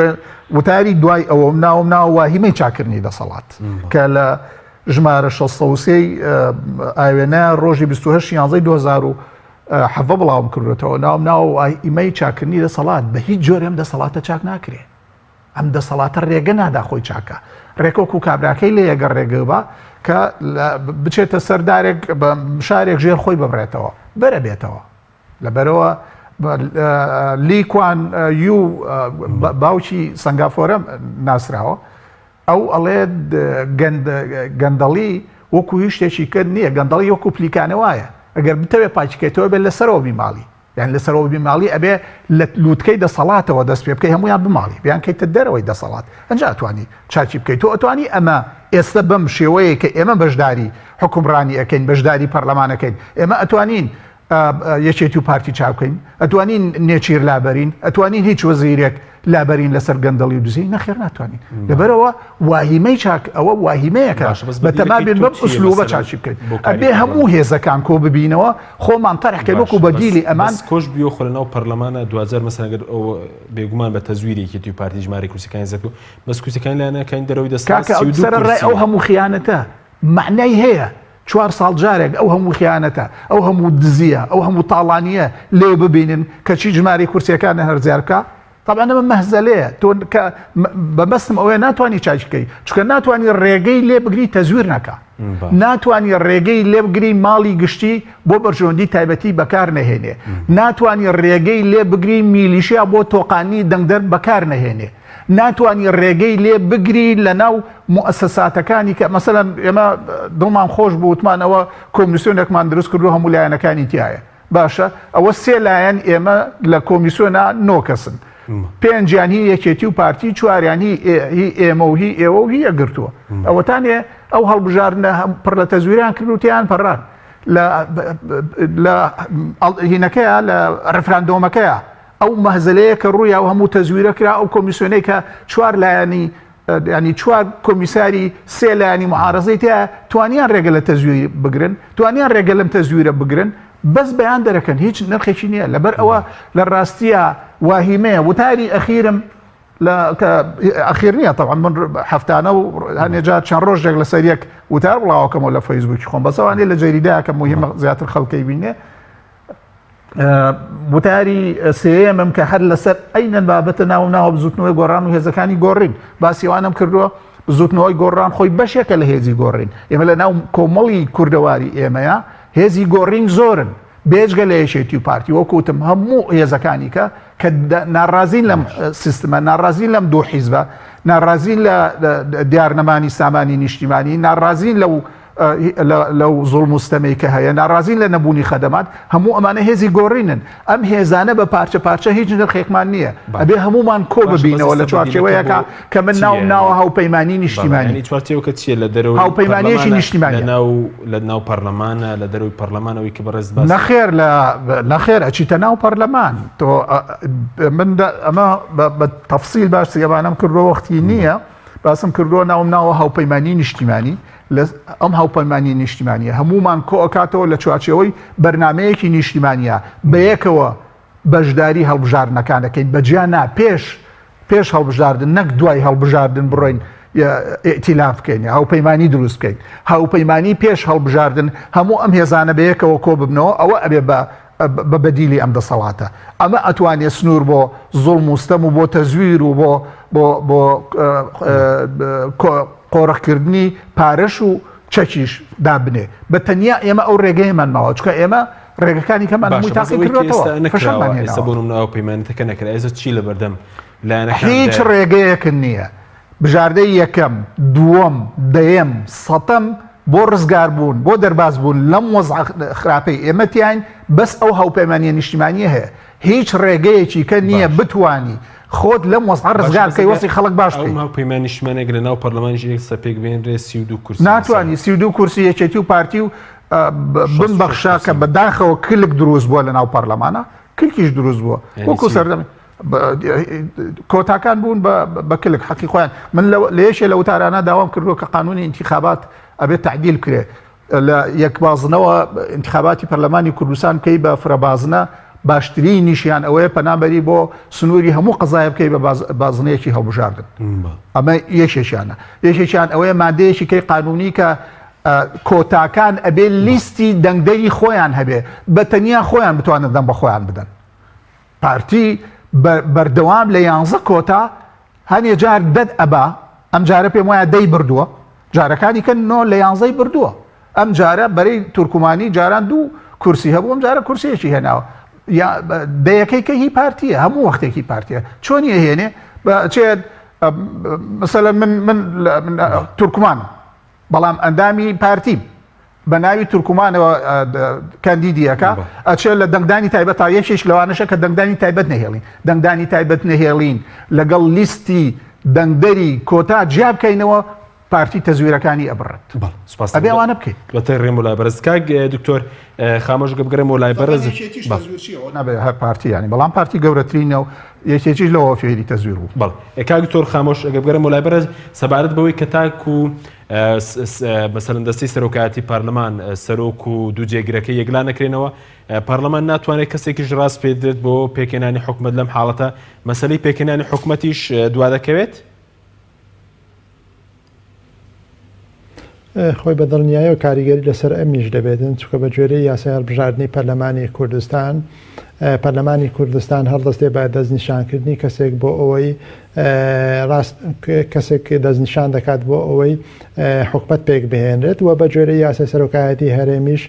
وتاری دوای ئەوە ناوە واهیمەی چاکردنی دەسەڵات کە لە ژمارە 63 ئاوێنە ڕۆژی 28/11/2007 بڵاوم کردێتەوە ناو واهیمەی چاکردنی دەسەڵات بە هیچ جۆرە ئەم دەسەڵاتە چاک ناکرێت ئەم دەسەڵاتە ڕێگە نادا خۆی چاکە ڕێکۆک و کابراکەی لێ ئەگەر ڕێگە بە کە بچێتە سەردارێک بە شارێک ژێر خۆی ببڕێتەوە بەرە بێتەوە لەبەرەوە لیکوان یو باوکی سنگافۆرە ناسراوە ئەو ئەڵێ گەندەڵی وەکو هیچ شتێکی کرد نییە گەندەڵی وەکو پلیکانەوەیە ئەگەر بتەوێت پاچکێتەوە بێت لەسەرەوە بیماڵی یان لەسەرەوە بیماڵی ئەبێ لە لووتکەی دەسەڵاتەوە دەست پێ بکەی هەمویان بماڵی بیان کەیتە دەرەوەی دەسەڵات ئەنج ئەتوانی چاچی بکەیت تۆ ئەتوانی ئەمە ئێستا بەم شێوەیە کە ئێمە بەشداری حکومڕانی ئەەکەین بەشداری پەرلەمانەکەین ئێمە ئەتوانین یەکێتی و پارتی چاوکەین ئەتوانین نێچیر لابەرین ئەتوانین هیچ وەزیرێک لابەرین لەسەر گەندەڵی و دزی نەخێر ناتوانین لەبەرەوە واهیمەی چاک ئەوە واهیمەیەکە بەتەمابێن بەم ئوسلوبە چاچی بکەین ئەبێ هەموو هێزەکان کۆ ببینەوە خۆمان تەرحکەین وەکو بەدیلی ئەمان کۆش بیۆ خۆ لەناو پەرلەمانە 2000 مەسەڵەن ئەو بێگومان بە تەزویری یەکێتی و پارتی ژمارە کورسەکانی زەکو بەس کورسەکانی لایەنەکانی دەرەوەی دەسەڵات سەرڕای ئەو هەموو خیانەتە معنای هەیە 4 ساڵ جارێک ئەو هەموو خیانەتە ئەو هەموو دزیە ئەو هەموو تاڵانیە لێ ببینن کە چی ژماری کورسیەکانە هەرزیارکە طبعا ئەمە مەهزەلەیە تۆ بەبەستم ئەوەیە ناتوانانی چاچکەی چکە ناتوانانی ڕێگەی لێ بگری تەزویر نەکە ناتوانانی ڕێگەی لێ بگری ماڵی گشتی بۆ بەرژۆندی تایبەتی بەکار نەهێنێ ناتوانانی ڕێگەی لێ بگری میلیشیا بۆ تۆقانی دەنگدەر بەکار نەهێنێ ناتوانانی ڕێگەی لێ بگری لە ناو موسساتەکانی کە مەسەلەن ئێمە دڵمان خۆش بوو وتمانەوە کۆمیسیۆنێکمان دروست کردو هەموو لایەنەکانی تایە باشە ئەوە 3 لایەن ئێمە لە کۆمیسیۆنە 9 کەسن 5 هی یەکێتی و پارتی 4 هی ئێمە و هی ئێوە و هی ئەگرتووە ئەوەتانێ ئەو هەڵبژارنە پڕ لە تەزویریان کرد و تیان پەڕان لە هینەکەیە لە ڕفراندۆمەکەیە ئەو مەهزەلەیە کە ڕووی ئەو هەموو تەزویرە کرا ئەو کۆمیسیۆنەی کە 4 لایەنی ینی 4 کۆمیساری 3 لایەنی معارەزەی تایە توانیان ڕێگە لە تەزویر بگرن توانیان ڕێگە لەم تەزویرە بگرن بەس بەیان دەرەکەن هیچ نرخێکی نییە لەبەر ئەوە لە ڕاستیە واهیمەیە وتاری ئەخیرم ئەخیر نییە طبعا من هەفتانە و هەنێجار چەند ڕۆژێک لەسەر یەک وتار بڵاوەکەمەوە لە فەیسبووکی خۆم بەسەوانێ لە جەریدایە کە مهمە زیاتر خەڵکەی بینێ وتاری سێەمم کە هەر لەسەر ئەینەن بابەتە ناو بزوتنەوەی گۆڕان و هێزەکانی گۆڕین باسیوانم کردووە بزوتنەوەی گۆڕان خۆی بەشێکە لە هێزی گۆڕین ئێمە لە ناو کۆمەڵی کوردەواری ئێمەیە هێزی گۆڕین زۆرن بێجگە لە یەکێتی و پارتی وەکوتم هەموو هێزەکانی کە ناڕازین لەم سیستمە ناڕازین لەم دوو حیزبە ناڕازین لە دیارنەمانی سامانی نیشتیمانی، ناڕازین لەو زوڵم و ستەمەی کە هەیە، ناڕازین لە نەبوونی خەدەمات، هەموو ئەمانە هێزی گۆڕینن. ئەم هێزانە بە پارچە پارچە هیچ نرخێکمان نییە، ئەبێ هەمومان کۆ ببینەوە لە چوارچێوەیەکە کە من ناوە هاوپەیمانی نیشتیمانی. چوارچێوەکە چیە لە دەرەوەی هاوپەیمانیەکی نیشتیمانی لە ناو پەرلەمانە، لە دەرەوەی پەرلەمانەوەی کە بەڕێز باس نەخێر ئەچیتە ناو پەرلەمان. تۆ من ئەمە بە تەفسیل باش سیگەبانم کردۆ وەختی نییە، باسم کردۆ ناوە هاوپەیمانی نیشتیمانی. ئەم هاوپەیمانی نیشتیمانیە هەمومان کۆکاتەوە لە چوارچێوەی بەرنمەیەکی نیشتیمانیە بەیەکەوە بەشداری هەڵبژاردنەکانەکەین بەجیانە پێش هەڵبژاردن، نەک دوای هەڵبژاردن بڕۆین ئێتیلاف بکەین، هاوپەیمانی دروست بکەین. هاوپەیمانی پێش هەڵبژاردن هەموو ئەم هێزانە بەیەکەوە کۆ ببنەوە، ئەوە ئەبێ بە بەدیلی ئەم دەسەڵاتە. ئەمە ئەتوانێت سنوور بۆ زوڵم و ستەم و بۆ تەزویر و بۆ قۆڕەکردنی پارەش و چەکیش دابنێ. بە تەنیا ئێمە ئەو ڕێگەیەمان ماوە، چکە ئێمە ڕێگەکانی کەمان هەمووی تاقی کردوەوە پەیمانەتەکە نەکرد. ئێستا چی لە بەردەم لایەنەکان هیچ ڕێگەیەکن نییە. بژاردەی یەکەم، دووەم، دەیەم، سەتەم بۆ ڕزگار بوون، بۆ دەرباز بوون لەم وەزع خراپەی ئێمەتیان بەس ئەو هاوپەیمانیە نیشتیمانیە هەیە. هیچ ڕێگەیەکی کە نییە بتوانی خۆت لەم وەزع ڕزگار کەی وەسی خەڵک باش بکەی. هاوپەیمانی نیشتیمانیەک لە ناو پەرلەمانی سەپێک بێنرێ 32 کورسی ناتوانانی 32 کورسی یەکێتی و پارتی و بمبەخشا کە بەداخەوە کلک دروست بووە لە ناو پەرلەمانە، کلکیش دروست بووە وەکو سەردەمی کۆتاکان بوون بە کلک حەقی خۆیان. من لە یەشێ لە وتارانە داوام کردووە کە قانونی انتخابات ئەبێت تعدیل کرێ لە یەکبازنەوە انتخاباتی پەرلەمانی کوردستان بکەی بە فرەبازنە باشترین نیشیان ئەوەیە پەنابەری بۆ سنووری هەموو قەزایە بکەی بە بازنەیەکی هەڵبژاردن. ئەمە یەکێکیانە. یەکێکیان ئەوەیە مادەیەکی کەی قانونی کە کۆتاکان ئەبێ لیستی دەنگدەری خۆیان هەبێ، بە تەنیا خۆیان بتوانن دەم بە خۆیان بدەن. پارتی بەردەوام لە 11 کۆتا هەنێ جار دەد ئەبا، ئەم جارە پێم وایە دەی بردووە، جارەکانی کە نۆ لە 11 بردووە. ئەم جارە بەرەی تورکمانی جاران 2 کورسی هەبوو، ئەم جارە کورسیەکی هێناوە. دەیەکەی کە هی پارتیە، هەموو وەختێکی پارتیە. چۆنی هێنێ چێت مثلا من تورکمان بەڵام ئەندامی پارتیم بە ناوی تورکمانەوە کاندیدیەکە ئەچێت لە دەنگدانی تایبەت تا یەکێک لەوانەشە کە دەنگدانی تایبەت نەهێڵین، دەنگدانی تایبەت نەهێڵین لەگەڵ لیستی دەنگدەری کۆتا جیا بکەینەوە پارتی تەزویرەکانی ئەبڕێت. ئەبێوانە بکەیت بەتە ڕێم و لای بەرز کاک دکتۆر خامۆش بگەڕێم و لای بەرز نابێت هەر پارتیانی بەڵام پارتی گەورەترینە و یەکێکیش لەوە فێری تەزویر بوو. بەڵ کاک دکتۆر خامۆش بگەڕێم و لای بەرز سەبارەت بەوەی کە تاکو مەسەلەن دەستەی سەرۆکایەتی پارلەمان سەرۆک و دوو جێگرەکەی یەکلا نەکرێنەوە، پارلەمان ناتوانێت کەسێکیش ڕاست پێدرێت بۆ پێکێنانی حکومەت لەم حاڵەتە. مەسەلەی پێکێنانی حکومەتیش دوا دەکەوێت؟ خۆی بە دڵنیایە و کاریگەری لەسەر ئەمیش دەبێتن، چکە بە جۆرەی یاسای هەڵبژاردننی پەرلەمانی کوردستان پەرلەمانی کوردستان هەڵدەستێ بە دەستنیشانکردنی کەسێک بۆ ئەوەی کەسێک دەستنیشان دەکات بۆ ئەوەی حکومەت پێک بهێنرێت و بە جۆرەی یاسای سەرۆکایەتی هەرێمیش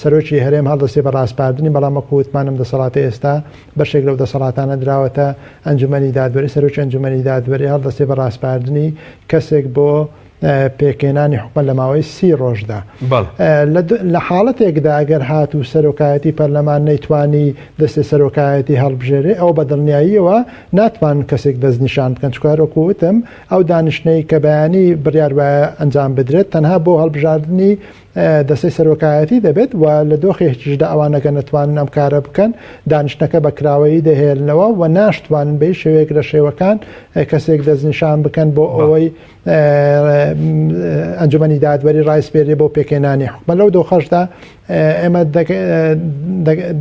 سەرۆکی هەرێم هەڵدەستێ بە ڕاستپاردنی، بەڵام وەکووتمانم دەسەڵاتی ئێستا بەشێک لەو دەسەڵاتانە دراوەتە ئەنجومەنی دادوەری، سەرۆکی ئەنجومەنی دادوەری هەڵدەستێ بە ڕاستپاردنی کەسێک بۆ پێکێنانی حکومەت لە ماوەی 30 ڕۆژدا. لە حاڵەتێکدا ئەگەر هات و سەرۆکایەتی پەرلەمان نەیتوانی دەستی سەرۆکایەتی هەڵبژێرێ، ئەو بە دڵنیاییەوە ناتوان کەسێک دەستنیشان بکەن، چکارۆکوتم ئەو دانیشتەی کە بەیانی بڕیار وایە ئەنجام بدرێت تەنها بۆ هەڵبژاردننی دەستەی سەرۆکایەتی دەبێت و لە دۆخێکیشدا ئەوانەکە نەتوانن ئەم کارە بکەن، دانیشتەکە بە کراوەیی دەهێنەوە و ناشتوانن بەی شێوەیەک لە شێوەکان کەسێک دەستنیشان بکەن بۆ ئەوەی ئەنجومەنی دادوەری ڕایسپێری بۆ پێکێنانی حکومەت. لەو دۆخەشدا ئێمە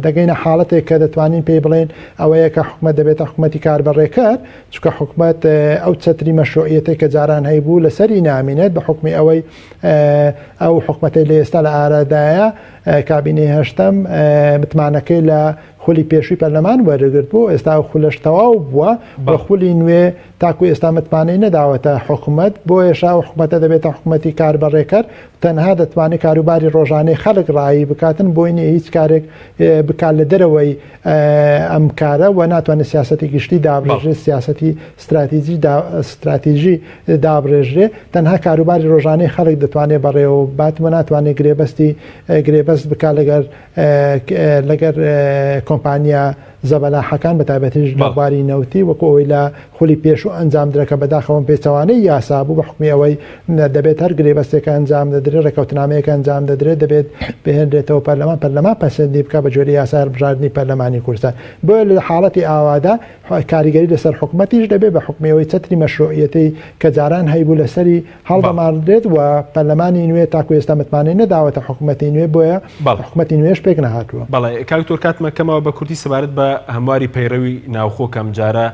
دەگەینە حاڵەتێک کە دەتوانین پێی بڵێن ئەوەیە کە حکومەت دەبێتە حکومەتی کاربەڕێکار، چکە حکومەت ئەو چەتری مەشروعیەتی کە جاران هەیبوو لەسەری نامینێت بە حکمی ئەوەی ئەو حکومەتی لە ئێستا لە ئارادایە کابینەی هەشتەم متمانەکەی لە خولی پێشووی پەرلەمان وەرەگرت بوو، ئێستا خولەش تەواو بووە بە خولی نوێ تاکو ئێستا متمانەی نەداوەتە حکومەت، بۆ ێشا حکومەتە دەبێتە حکومەتی کاربەڕێکەر تەنها دەتوانێت کاروباری ڕۆژانەی خەڵک ڕایی بکاتن بۆی نیە هیچ کارێک بکات لە دەرەوەی ئەم کارە و ناتوانێت سیاسەتی گشتی دابڕێژێ سیاسەتی استراتیژی دابڕێژێ تەنها کاروباری ڕۆژانەی خەڵک دەتوانێت بەڕێوە باتمە ناتوانێت گرێبەست بکات لەگەر کۆمپانیا زەبەلاحەکان بەتابەتیش لەباری نەوتی وەکو ئەوەی لە خولی پێش و ئەنجام درەکە بەداخەوە پێچەوانەی یاسا بوو بە حکمی ئەوەی دەبێت هەر گرێبەستێکە ئەنجام دەدرێت ڕێکەوتنامەیەکە ئەنجام دەدرێت دەبێت بهێنرێتەوە پەرلەمان پەسەندی بکە بە جۆری یاسا هەڵبژاردننی پەرلەمانی کوردستان بۆیە لە حاڵەتی ئاوادا کاریگەری لەسەر حکومەتیش دەبێت بە حکمیەوەی چەتری مەشروعیەتی کە جاران هەیبوو لەسەری هەڵدەماردرێت و پەرلەمانی نوێ تاکو ئێستا متمانەی نەداوەتە حکومەتی نوێ بۆیە حکومەتی نوێش پێک نەهاتووە. بەڵێ کاکتۆر کاتمەکەمەوە بە کوردی سەبارەت بە هەمواری پەیڕەوی ناوخۆ کەم جارە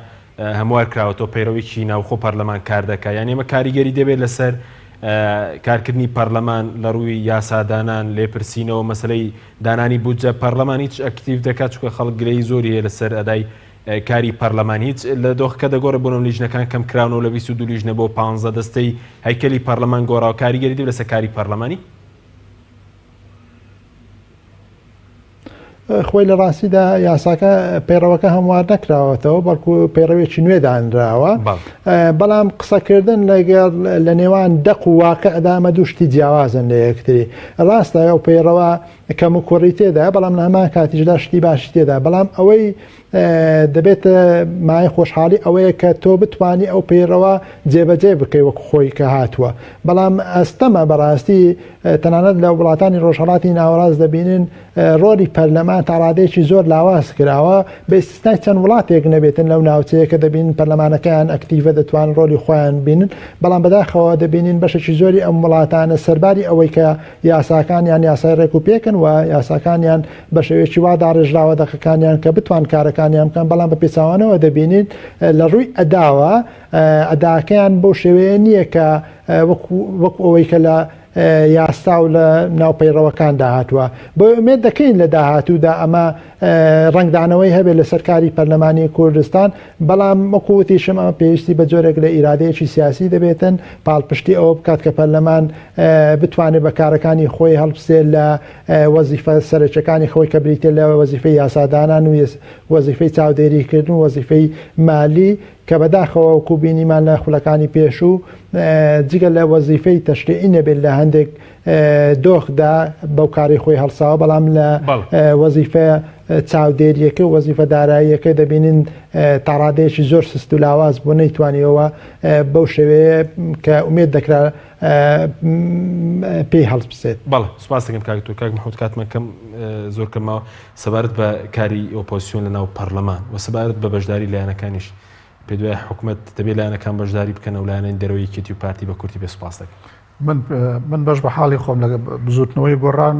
هەموار کراوەتەوە پەیڕەویی ناوخۆ پەرلەمان کار دەکات یان ئێمە کاریگەری دەبێت لەسەر کارکردنی پەرلەمان لە ڕووی یاسادانان لێپرسینەوە مەسلەی دانانی بودجە پەرلەمان هیچ ئەکتیڤ دەکات چکە خەڵک گرەی زۆری هەیە لەسەر ئەدای کاری پەرلەمان هیچ لە دۆخەکە دەگۆڕە بۆنەوە لیژنەکان کەم کراونەوە لە 22 لیژنە بۆ 15 دەستەی هەیکەلی پەرلەمان گۆڕاوە کاریگەری دەبێت لەسەر کاری پەرلەمانی خۆی لە ڕاستیدا یاساکە پەیڕەوەکە هەموار نەکراوەتەوە بەڵکو پەیڕەوێکی نوێدانراوە بەڵام قسەکردن لەگەر لە نێوان دەق و واقعدا ئەمە دوو شتی جیاوازن لە یەکتری ڕاستە ئەو پەیڕەوە کەم و کوڕی تێدا بەڵام لە هەمان کاتیشدا شتی باشی تێدا بەڵام ئەوەی دەبێت مای خۆشحاڵی ئەوەیە کە تۆ بتانی ئەو پەیڕەوە جێبەجێ بکەی وەکو خۆی کە هاتووە بەڵام ئەستەمە بەڕاستی تەنانەت لە وڵاتانی ڕۆژهەڵاتی ناوەڕاست دەبینن ڕۆلی پەرلەمان تا ڕادێکی زۆر لاواز کراوە بە ئیستیسنای چەند وڵاتێک نەبێتن لەو ناوچەیە کە دەبین پەرلەمانەکەیان ئەکتیڤە دەتوان ڕۆلی خۆیان بینن بەڵام بەداخەوە دەبینین بەشێکی زۆری ئەم وڵاتانە سەرباری ئەوەی کە یاساکانیان یاسای ڕێک و پێکن و یاساکانیان بە شێوەیەکی وا داڕێژراوە دەقەکانیان کە بتوان کارەکانیان بکەن بەڵام بە پێچاوانەوە دەبینین لە ڕووی ئەداوە ئەداکەیان بۆ شێوەیە نییە کە وەکو ئەوەی کە لە یاستا و لە ناوپەیڕەوەکان داهاتووە بۆ ئومێد دەکەین لە داهاتوودا ئەمە ڕنگدانەوەی هەبێت لە سەرکاری پەرلەمانی کوردستان بەڵام وەکووتیشم ئەمە پێویستی بە جۆرێک لە ئیرادەیەکی سیاسی دەبێتن پاڵپشتی ئەوە بکات کە پەرلەمان بتوانێت بە کارەکانی خۆی هەڵبسێت لە وەزیفە سەرچەکانی خۆی کە بریتێ لە وەزیفەی یاسادانان و وەزیفەی چاودێریکردن و وەزیفەی مالی کە بەداخەوە وەکو بینیمان لە خولەکانی پێشوو جگە لە وەزیفەی تەشریعی نەبێت لە هەندێک دۆخدا بەو کاری خۆی هەڵساوە بەڵام لە وەزیفە چاودێریەکە و وەزیفە داراییەکە دەبینین تاڕادەیەکی زۆر سست و لاواز بۆ نەیتوانیەوە بەو شێوەیە کە ئومێد دەکرا پێی هەڵس بسێت. بەڵێ سوپاس دەکەم کاکتۆر کاک محمود کاتمەکەم زۆر کەمەوە سەبارەت بە کاری ئۆپۆزیسیۆن لە ناو پەرلەمان و سەبارەت بە بەشداری لایەنەکانیش پێ دوای حکوومەت دەبێت لایەنەکان بەشداری بکەن و لایەنەی دەرەوەی کێتی و پارتی بە کورتی بێ سوپاس دەکەم. من بەش بە حاڵی خۆم لە بزوتنەوەی گۆڕان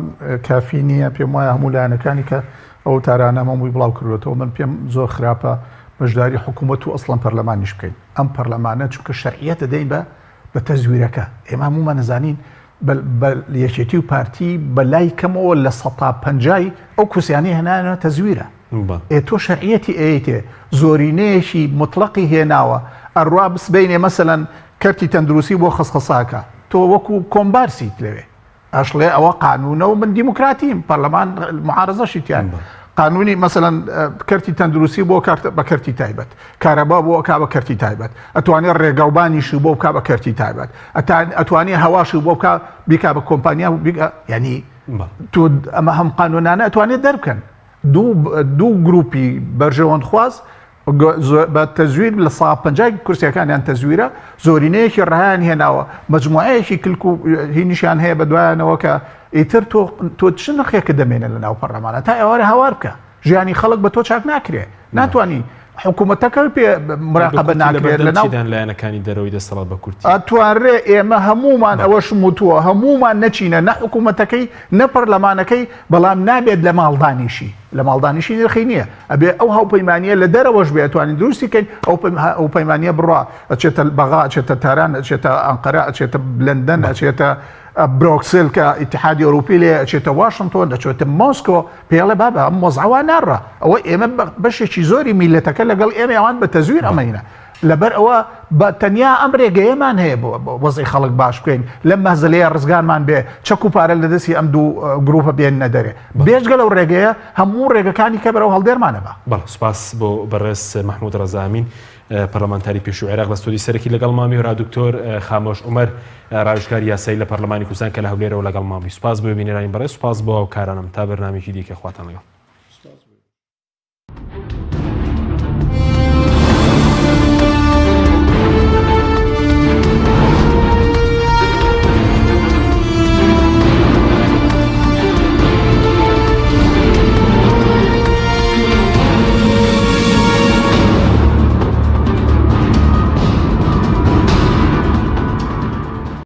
کافی نییە پێم وایە هەموو لایەنەکانی کە ئەو تارانە مەمووی بڵاو کردوێتەوە من پێم زۆر خراپە بەشداری حکوومەت و ئەسڵەن پەرلەمانیش بکەین ئەم پەرلەمانە چونکە شەرعیەت دەدەین بە تەزویرەکە ئێمە هەموومان نەزانین یەکێتی و پارتی بە لای کەمەوە لە 150 ئەو کوسیانی هێنانە تەزویرە تۆ شەرعیەتی ئەیتێ زۆرینەیەشی مطلقی هێناوە ئەڕوا بسبینێ مەسەلەن کەرتی تەندروستی بۆ خسخساکە تۆ وەکو کۆمبارسیت لەوێ ئەشڵێ ئەوە قانونە و من دیموکراتیم پەرلەمان معارەزەشی تیان قانونی مەسەلەن کەرتی تەندروستی بۆ بە کەرتی تایبەت کارەبا بۆ کا بە کەرتی تایبەت ئەتوانێت ڕێگاوبانیشی بۆ بک بە کەرتی تایبەت ئەتوانێت هەواشی بۆ بک بیکا بە کۆمپانیا ینی تۆ ئەمە هەم قانونانە ئەتوانێت دەربکەن دوو گروپی بەرژەوەند خواست بە تەزویر لە 150 کورسیەکانیان تەزویرە زۆرینەیەکی ڕایان هێناوە مجموعەیەکی کلک و هینیشیان هەیە بە دوایانەوە کە ئیتر تۆ چ نرخێکە دەمێنە لە ناو پەرلەمانە تا ئێوارە هاوار بکە ژیانی خەڵک بە تۆ چاک ناکرێ ناتوانانی حکوومەتەکە پێ مراقبە ناکرێت لە ناو لایەنەکانی دەرەوەی دەسەڵات بە کورتی ئەتوانرێ ئێمە هەمومان ئەوەشم وتووە هەمومان نەچینە نە حکوومەتەکەی نە پەرلەمانەکەی بەڵام نابێت لە ماڵدانیشی لە ماڵدانیشی نرخی نییە ئەبێ ئەو هاوپەیمانیە لە دەرەوەش بێ ئەتوانین دروستیکەین ئەو پەیمانیە بڕوا ئەچێتە بەغا ئەچێتە تاران ئەچێتە ئەنقەرە ئەچێتە لەندەن ئەچێتە بروکسل کە ئیتحادی ئەوروپی لێ ئەچێتە واشنگتۆن دەچێتە مۆسکۆ پێڵێ بابە ئەم مۆزعوا ناڕە ئەوە ئێمە بەشێکی زۆری میلەتەکە لەگەڵ ئێمە ئەوان بە تەزویر ئەمەینە لەبەر ئەوە بە تەنیا ئەم ڕێگەیەمان هەیە بۆ وەزی خەڵک باش بکەین لەم مەزلەیە ڕزگارمان بێ چەک و پارە لە دەستی ئەم دوو گرروپە بێننە دەرێ بێژگە لەو ڕێگەیە هەموو ڕێگەکانی کە بەرەو هەڵدێرمانە بە بەڵێ سوپاس بۆ بەڕێز محمود ڕەزامین پەرلەمانتاری پێشوو عێراق لە ستۆدی سەرەکی لەگەڵ مامی و دکتۆر خامۆش عومەر ڕاوێژکاری یاسایی لە پەرلەمانی کوردستان کە لە هەولێرەوە لەگەڵ مامی سوپاس بۆ بینێرانی بەڕێز سوپاس بۆ ئەو کارانم تا بەرنامێکی دیکە خواتان لەگەڵ